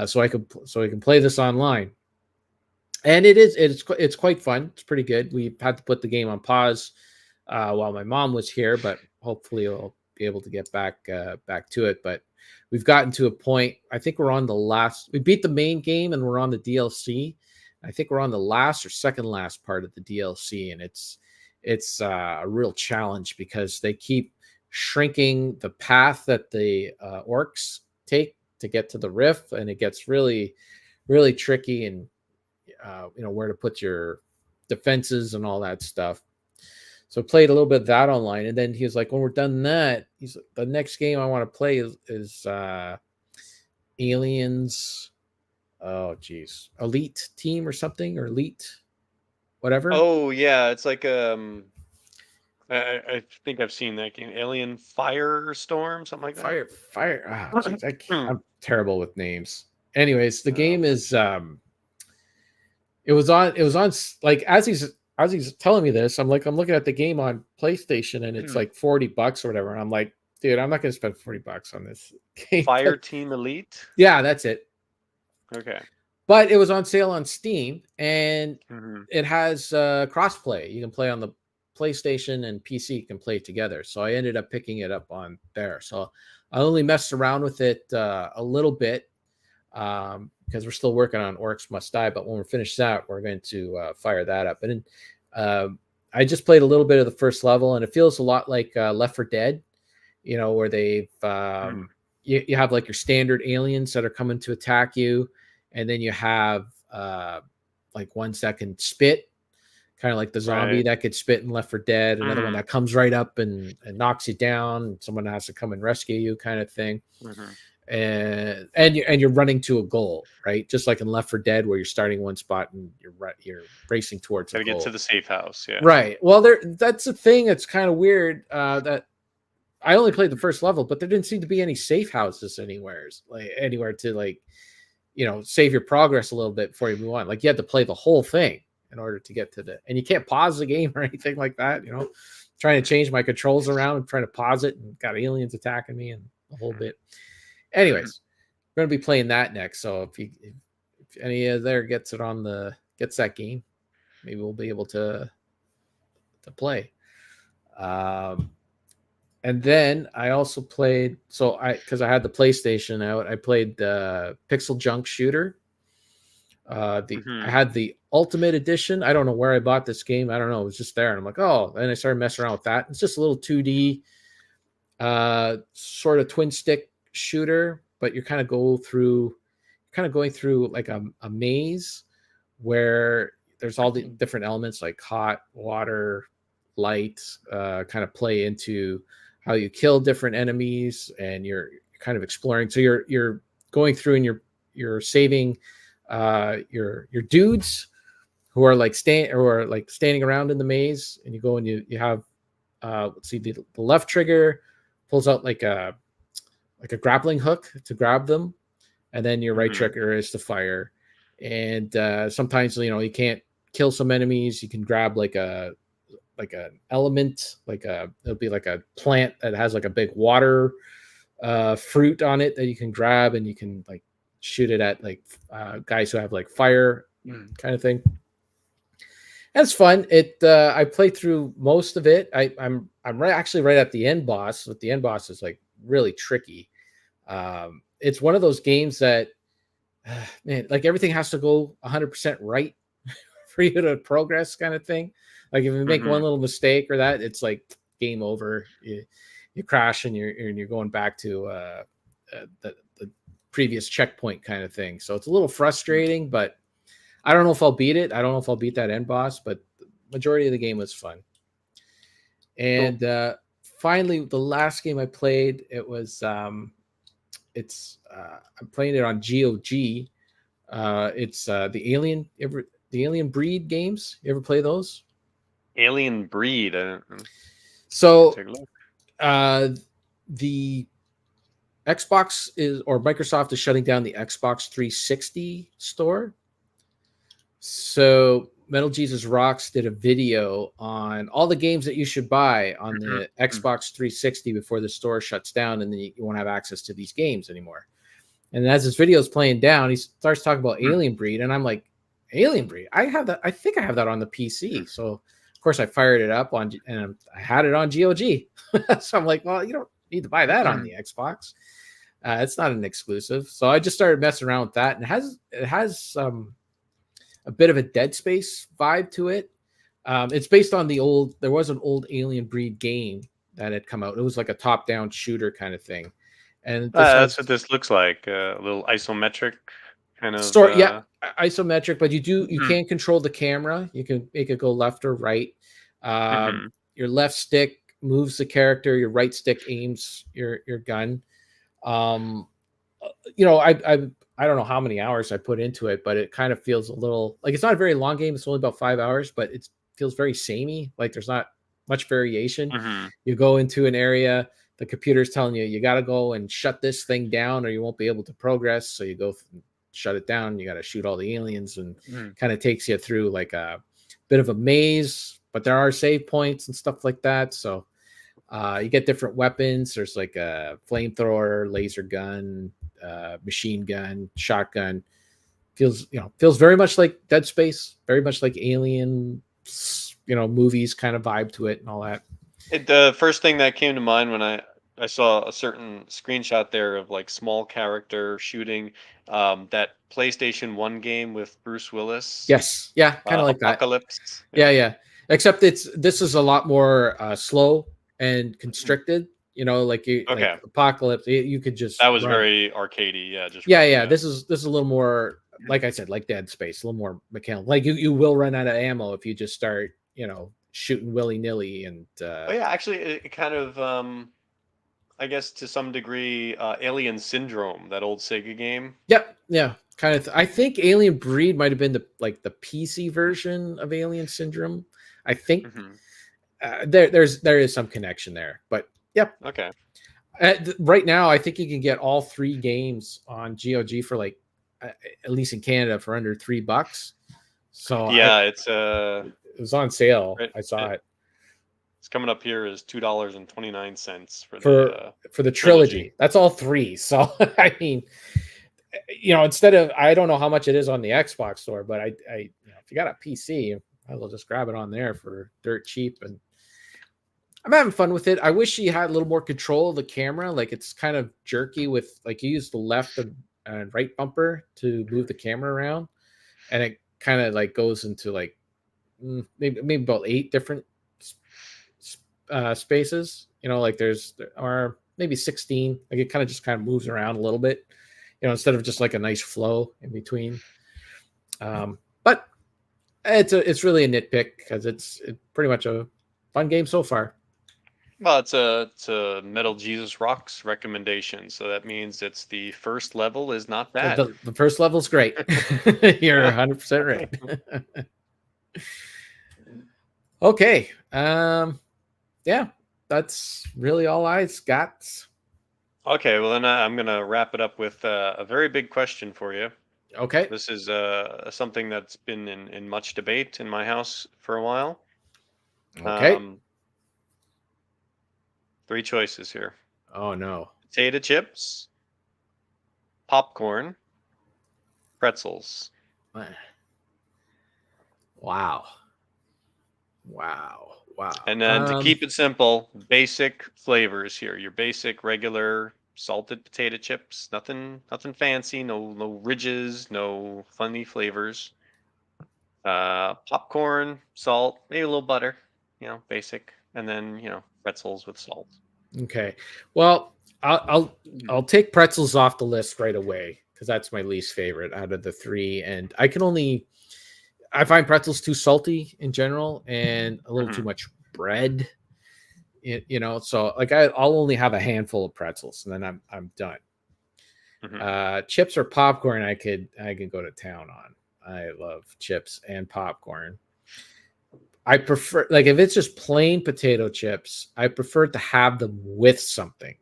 So I can play this online, and it's quite fun. It's pretty good. We had to put the game on pause while my mom was here, but hopefully I'll be able to get back to it. But we've gotten to a point. I think we're on the last. We beat the main game, and we're on the DLC. I think we're on the last or second last part of the DLC, and it's a real challenge because they keep shrinking the path that the orcs take to get to the rift, and it gets really, really tricky, and where to put your defenses and all that stuff. So played a little bit of that online, and then he was like, when we're done that, the next game I want to play is Aliens. Oh geez, Elite Team or something, or Elite. whatever. Oh yeah, it's like I think I've seen that game, Alien Firestorm, something like that. Fire. Ah, jeez, I'm terrible with names. Anyways, the game is it was on like as he's telling me this, I'm looking at the game on PlayStation and it's like $40 or whatever, and I'm like, dude, I'm not going to spend $40 on this game. Fire Team Elite. Yeah, that's it. Okay. But it was on sale on Steam, and Mhm. it has crossplay. You can play on the PlayStation and PC. You can play together. So I ended up picking it up on there. So I only messed around with it a little bit because we're still working on Orcs Must Die. But when we're finished that, we're going to fire that up. And I just played a little bit of the first level, and it feels a lot like Left 4 Dead. Where they've you have like your standard aliens that are coming to attack you. And then you have like ones that can spit, kind of like the zombie that could spit in Left 4 Dead. Another one that comes right up and knocks you down. And someone has to come and rescue you, kind of thing. And you're running to a goal, right? Just like in Left 4 Dead, where you're starting one spot and you're racing towards a goal. Gotta get to the safe house. Yeah. Right. Well, that's a thing that's kind of weird. That I only played the first level, but there didn't seem to be any safe houses anywhere to like. Save your progress a little bit before you move on. Like you had to play the whole thing in order to get to and you can't pause the game or anything like that. Trying to change my controls around and trying to pause it and got aliens attacking me and the whole bit. Anyways, we're going to be playing that next. So if any there gets that game, maybe we'll be able to play. And then I also played, because I had the PlayStation out, I played the Pixel Junk Shooter. I had the Ultimate Edition. I don't know where I bought this game. I don't know. It was just there. And I'm like, oh, and I started messing around with that. It's just a little 2D sort of twin stick shooter, but you're kind of going through like a maze where there's all the different elements like hot, water, light, kind of play into how you kill different enemies, and you're kind of exploring. So you're going through and you're saving your dudes who are like standing around in the maze, and you go and you have let's see, the left trigger pulls out like a grappling hook to grab them, and then your right trigger is to fire. And sometimes you can't kill some enemies. You can grab like an element, it'll be like a plant that has like a big water fruit on it that you can grab, and you can like shoot it at like guys who have like fire kind of thing. That's fun. I played through most of it. I'm actually right at the end boss, but the end boss is like really tricky. It's one of those games that man, like everything has to go 100% right for you to progress, kind of thing. Like if you make one little mistake or that, it's like game over. You crash and you're going back to the previous checkpoint kind of thing. So it's a little frustrating, but I don't know if I'll beat it. I don't know if I'll beat that end boss, but the majority of the game was fun. And finally, the last game I played, I'm playing it on GOG. It's the Alien Breed games. You ever play those? Alien Breed. So take a look. The Xbox Microsoft is shutting down the Xbox 360 store. So Metal Jesus Rocks did a video on all the games that you should buy on the Xbox 360 before the store shuts down, and then you won't have access to these games anymore. And as this video is playing down, he starts talking about Alien Breed, and I'm like, Alien Breed? I have that. I think I have that on the PC. So of course I fired it up and I had it on GOG. So I'm like, well, you don't need to buy that on the Xbox. It's not an exclusive. So I just started messing around with that, and it has a bit of a Dead Space vibe to it. It's based on there was an old Alien Breed game that had come out. It was like a top-down shooter kind of thing. And that's what this looks like. A little isometric kind of story. Yeah, isometric, but you can control the camera. You can make it go left or right. Your left stick moves the character. Your right stick aims your gun. I don't know how many hours I put into it, but it kind of feels a little like it's not a very long game. It's only about 5 hours, but it feels very samey. Like there's not much variation. Hmm. You go into an area, the computer's telling you you got to go and shut this thing down, or you won't be able to progress. So you go shut it down. You got to shoot all the aliens, and kind of takes you through like a bit of a maze. But there are save points and stuff like that. So you get different weapons. There's like a flamethrower, laser gun, machine gun, shotgun. Feels very much like Dead Space, very much like Alien, movies kind of vibe to it and all that. The first thing that came to mind when I saw a certain screenshot there of like small character shooting, that PlayStation 1 game with Bruce Willis, Yes, yeah, kind of like that. Apocalypse. Yeah. Except this is a lot more slow and constricted. Like Okay. Apocalypse, you could just That was run. very arcadey. Yeah, just Yeah. This is a little more, like I said, like Dead Space, a little more mechanical. Like you will run out of ammo if you just start, shooting willy nilly. And Oh yeah, actually, it kind of, I guess to some degree, Alien Syndrome, that old Sega game. yep, yeah, kind of. I think Alien Breed might have been the PC version of Alien Syndrome. I think Hmm. there is some connection there, but yep. Okay. Right now, I think you can get all 3 games on GOG for like, at least in Canada, for under $3. So Yeah, it was on sale. I saw it it's coming up here as $2.29 for for the trilogy. trilogy. That's all 3. So I mean, instead of, I don't know how much it is on the Xbox store, but I if you got a PC, I'll just grab it on there for dirt cheap, and I'm having fun with it. I wish you had a little more control of the camera. Like it's kind of jerky with like you use the left and right bumper to move the camera around, and it kind of like goes into like maybe about 8 different spaces. Like there are maybe 16. Like it kind of moves around a little bit. Instead of just like a nice flow in between. But it's really a nitpick because it's pretty much a fun game so far. Well, it's a Metal Jesus Rocks recommendation, so that means it's the first level is not bad. The first level's great. You're 100% right. Okay. Yeah, that's really all I got. Okay, well then I'm gonna wrap it up with a very big question for you. Okay. This is something that's been in much debate in my house for a while. Okay. 3 choices here: Oh no. potato chips, popcorn, pretzels. Wow. And then to keep it simple, basic flavors here. Your basic regular salted potato chips. Nothing fancy, no ridges, no funny flavors. Popcorn, salt, maybe a little butter, basic. And then, pretzels with salt. Okay. Well, I'll take pretzels off the list right away because that's my least favorite out of the 3, and I find pretzels too salty in general and a little too much bread. So like I'll only have a handful of pretzels and then I'm done. Chips or popcorn, I could go to town on. I love chips and popcorn. I prefer, like, if it's just plain potato chips, I prefer to have them with something,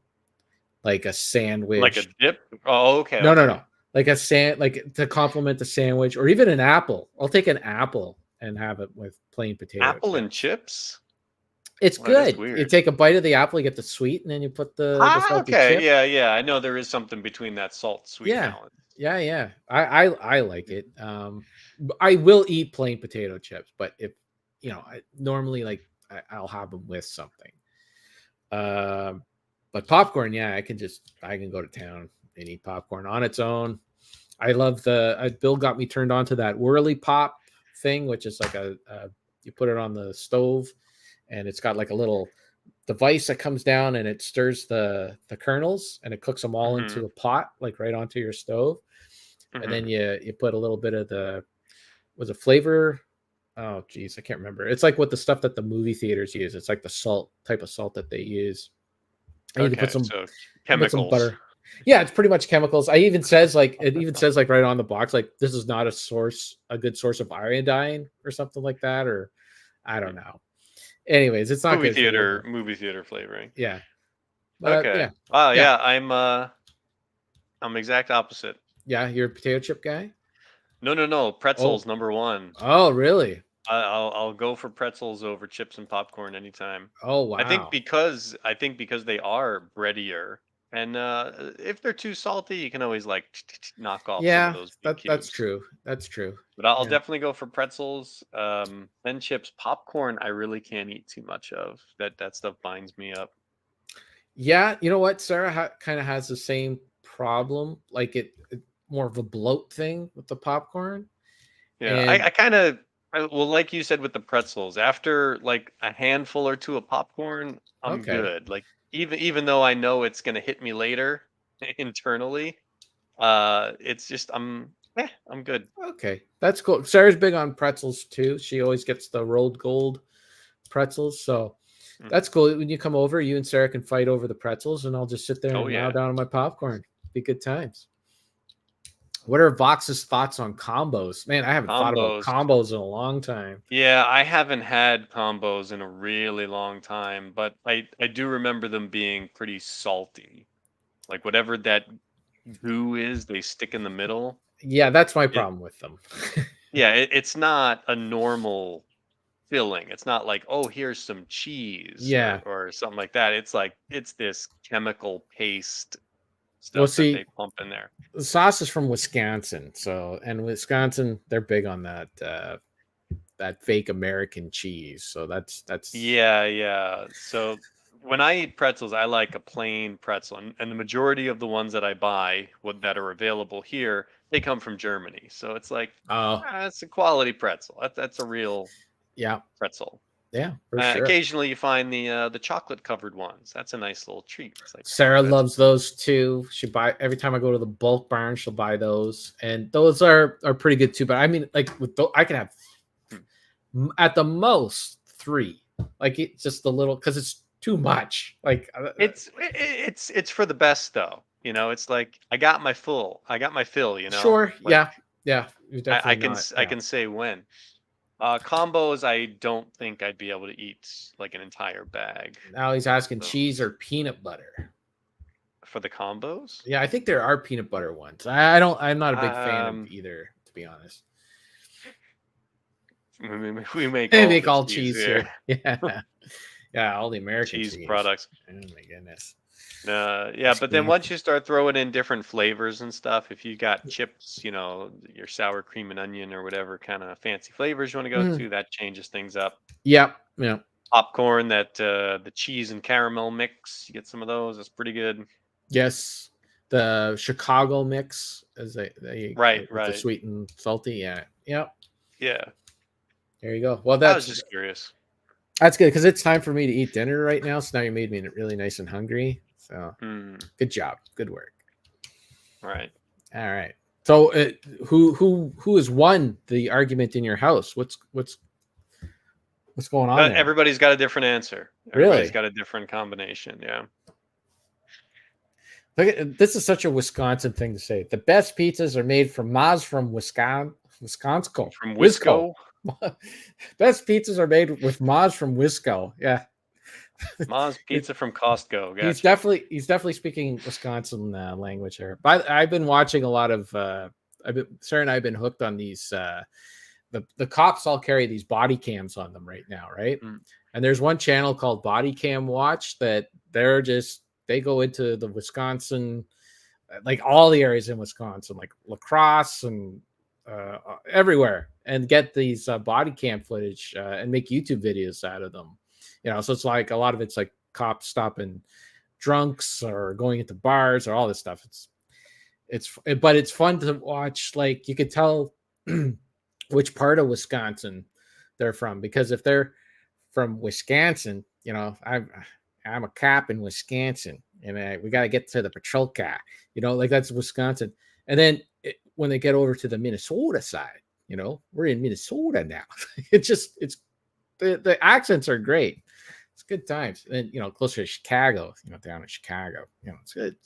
like a sandwich, like a dip. Oh, okay. No. Like like to complement the sandwich, or even an apple. I'll take an apple and have it with plain potato. Apple chips. and chips. It's good. You take a bite of the apple, you get the sweet, and then you put the salty chip. Yeah. I know there is something between that salt sweet balance. Yeah. I like it. I will eat plain potato chips, but if I normally I'll have them with something. But popcorn, yeah, I can go to town and eat popcorn on its own. I love Bill got me turned on to that whirly pop thing, which is like you put it on the stove and it's got like a little device that comes down and it stirs the kernels and it cooks them all into a pot, like right onto your stove. And then you put a little bit of was it flavor? Oh geez, I can't remember. It's like what the stuff that the movie theaters use. It's like the type of salt that they use. And you can put some chemicals. butter. Yeah, it's pretty much chemicals. It even says like right on the box, like this is not a good source of iodine or something like that, or I don't know. Anyways, it's not good for you. Movie theater flavoring. Yeah. But Okay. yeah. Wow. Yeah. Yeah. I'm exact opposite. Yeah, you're a potato chip guy? No. Oh. Pretzels number one. Oh, really? I'll go for pretzels over chips and popcorn anytime. Oh, I think wow. because they are breadier, and if they're too salty, you can always like knock off some of Yeah, those big that's cubes. true. That's true. But I'll Yeah. definitely go for pretzels. Then chips, popcorn. I really can't eat too much of that stuff binds me up. Yeah, you know what? Sarah kind of has the same problem. Like it more of a bloat thing with the popcorn. Yeah, And I kind of well, like you said with the pretzels, after like a handful or two of popcorn, I'm okay. good. Like even though I know it's gonna hit me later internally, it's just I'm good. Okay. That's cool. Sarah's big on pretzels too. She always gets the rolled gold pretzels. So Mhm. that's cool. When you come over, you and Sarah can fight over the pretzels, and I'll just sit there Oh and gnaw yeah, down on my popcorn. Be good times. What are Vox's thoughts on combos? Man, I haven't thought about combos. combos in a long time. Yeah, I haven't had combos in a really long time, but I do remember them being pretty salty. Like whatever that goo is, they stick in the middle. Yeah, that's my It problem with them. yeah, it's not a normal filling. It's not like, oh, here's some cheese Yeah. or something like that. It's like it's this chemical paste Well, stuff that they see, pump in there. the sauce is from Wisconsin, so and Wisconsin, they're big on that fake American cheese. So that's Yeah. So when I eat pretzels, I like a plain pretzel, and the majority of the ones that I buy, that are available here, they come from Germany. So it's like, oh it's a quality pretzel. That's a real yeah, pretzel. yeah, for sure. Occasionally, you find the chocolate covered ones. That's a nice little treat. It's like, Sarah that's loves those too. She buy every time I go to the bulk barn, she'll buy those, and those are pretty good too. But I mean, like with I can have at the most 3. Like it's just a little because it's too much. Like it's for the best though. It's like I got my fill. sure, Like yeah, you're definitely not. I Yeah. can say when. Combos, I don't think I'd be able to eat like an entire bag. Now he's asking So cheese or peanut butter. for the combos, Yeah, I think there are peanut butter ones. I don't. I'm not a big fan of um, either, to be honest. we make They all make the all cheese cheese here, here. Yeah, yeah, all the American cheese cheese. products. Oh my goodness. Yeah, but then once Wisconsin. you start throwing in different flavors and stuff, if you got chips, your sour cream and onion or whatever kind of fancy flavors you want to go Mm, to, that changes things up. yep. Yeah. Popcorn, the cheese and caramel mix, you get some of those. That's pretty good. Yes. The Chicago mix, as they Right, with the right. sweet and salty. Yeah. Yep. Yeah, There you go. Well, I was just curious. that's good because it's time for me to eat dinner right now. So now you made me really nice and hungry. So Hmm. good job. Good work. Right. All right. So who has won the argument in your house? What's going on there? Everybody's got a different answer. Everybody's Really? got a different combination. Yeah. This is such a Wisconsin thing to say. The best pizzas are made from Maz from Wisconsin. From Wisco. Wisco, Best pizzas are made with Maz from Wisco. Yeah. Ma's Pizza from Costco. He's Gotcha. definitely speaking Wisconsin language here. But I've been watching a lot of Sarah and I have been hooked on these the cops all carry these body cams on them right now, right? Mm. And there's one channel called Body Cam Watch that they go into the Wisconsin, like all the areas in Wisconsin, like La Crosse and everywhere, and get these body cam footage and make YouTube videos out of them. So it's like a lot of it's like cops stopping drunks or going into bars or all this stuff. But it's fun to watch. Like you could tell which part of Wisconsin they're from, because if they're from Wisconsin, I'm a cop in Wisconsin, and we got to get to the patrol car, like that's Wisconsin. And then when they get over to the Minnesota side, we're in Minnesota now. it's the accents are great. It's good times. And closer to Chicago, down in Chicago, it's good.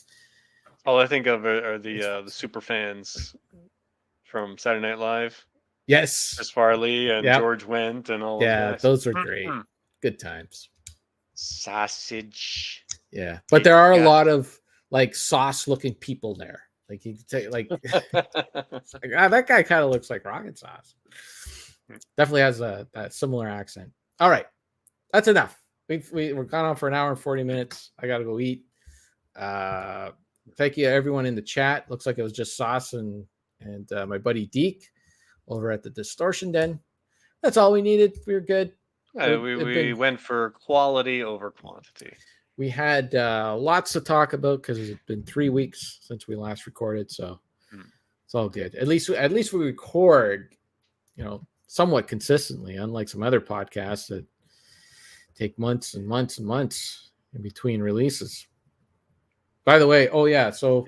All I think of are the super fans from Saturday Night Live, Yes. Chris Farley and Yep. George Wendt and all those Yeah, guys. those are great. Good times. Sausage. Yeah, but there are a Yeah. lot of like sauce-looking people there. Like you could say, like, that guy kind of looks like Rocket Sauce. Definitely has that similar accent. All right, that's enough. We're gone on for an hour and 40 minutes. I gotta go eat. Thank you to everyone in the chat. Looks like it was just Sauce and my buddy Deke over at the Distortion Den. That's all we needed. We were good. We went for quality over quantity. We had lots to talk about because it's been 3 weeks since we last recorded, so it's all good. At least we record, somewhat consistently, unlike some other podcasts that take months and months and months in between releases. By the way, so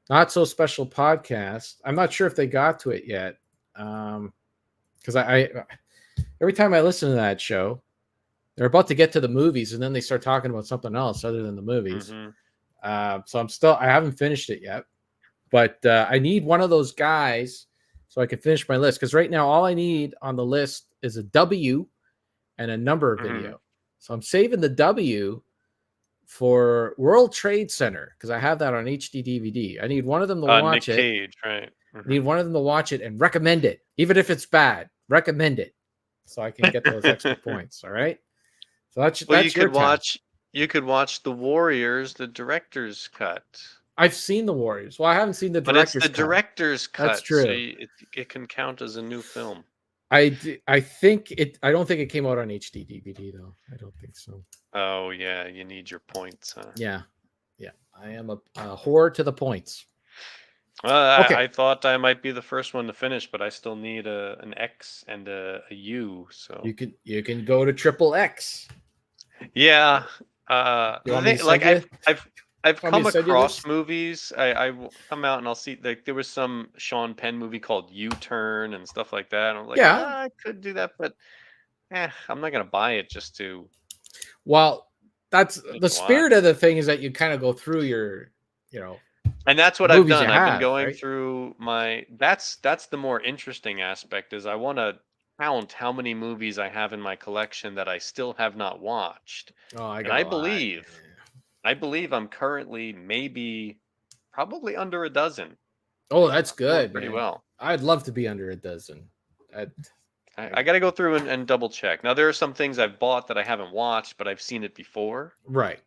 Not So Special podcast. I'm not sure if they got to it yet, because I every time I listen to that show, they're about to get to the movies and then they start talking about something else other than the movies. So I haven't finished it yet, but I need one of those guys so I can finish my list. Because right now, all I need on the list is a W and a number video. So I'm saving the W for World Trade Center because I have that on HD DVD. I need one of them to watch Nick it. Cage, right? I need one of them to watch it and recommend it, even if it's bad. Recommend it so I can get those extra points. All right. So that's you could watch The Warriors, the director's cut. I've seen The Warriors. Well, I haven't seen the director's cut. But it's the director's cut. That's true. So it can count as a new film. I think it. I don't think it came out on HD DVD though. I don't think so. Oh yeah, you need your points, huh? Yeah. I am a whore to the points. Okay. I thought I might be the first one to finish, but I still need an X and a U. So you can go to XXX. Yeah. I've Want me come to send you across this? movies. I will come out and I'll see there was some Sean Penn movie called U-Turn and stuff like that. And I'm like, I could do that, but I'm not gonna buy it just to. Well, that's the spirit of the thing is that you kind of go through your, And that's what I've done. I've been have, going right? through that's the more interesting aspect is I want to count how many movies I have in my collection that I still have not watched. Oh, I believe I'm currently probably under a dozen. Oh, that's good. Pretty man. well. I'd love to be under a dozen. I got to go through and double check. Now there are some things I've bought that I haven't watched, but I've seen it before. Right.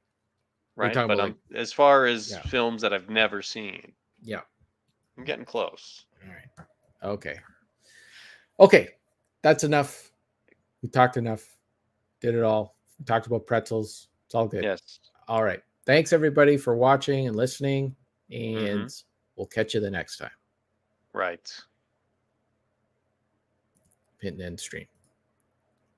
Right. But as far as films that I've never seen, I'm getting close. All right. Okay. That's enough. We talked enough. Did it all. We talked about pretzels. It's all good. Yes. All right. Thanks everybody for watching and listening, and we'll catch you the next time. Right. Hit and end stream.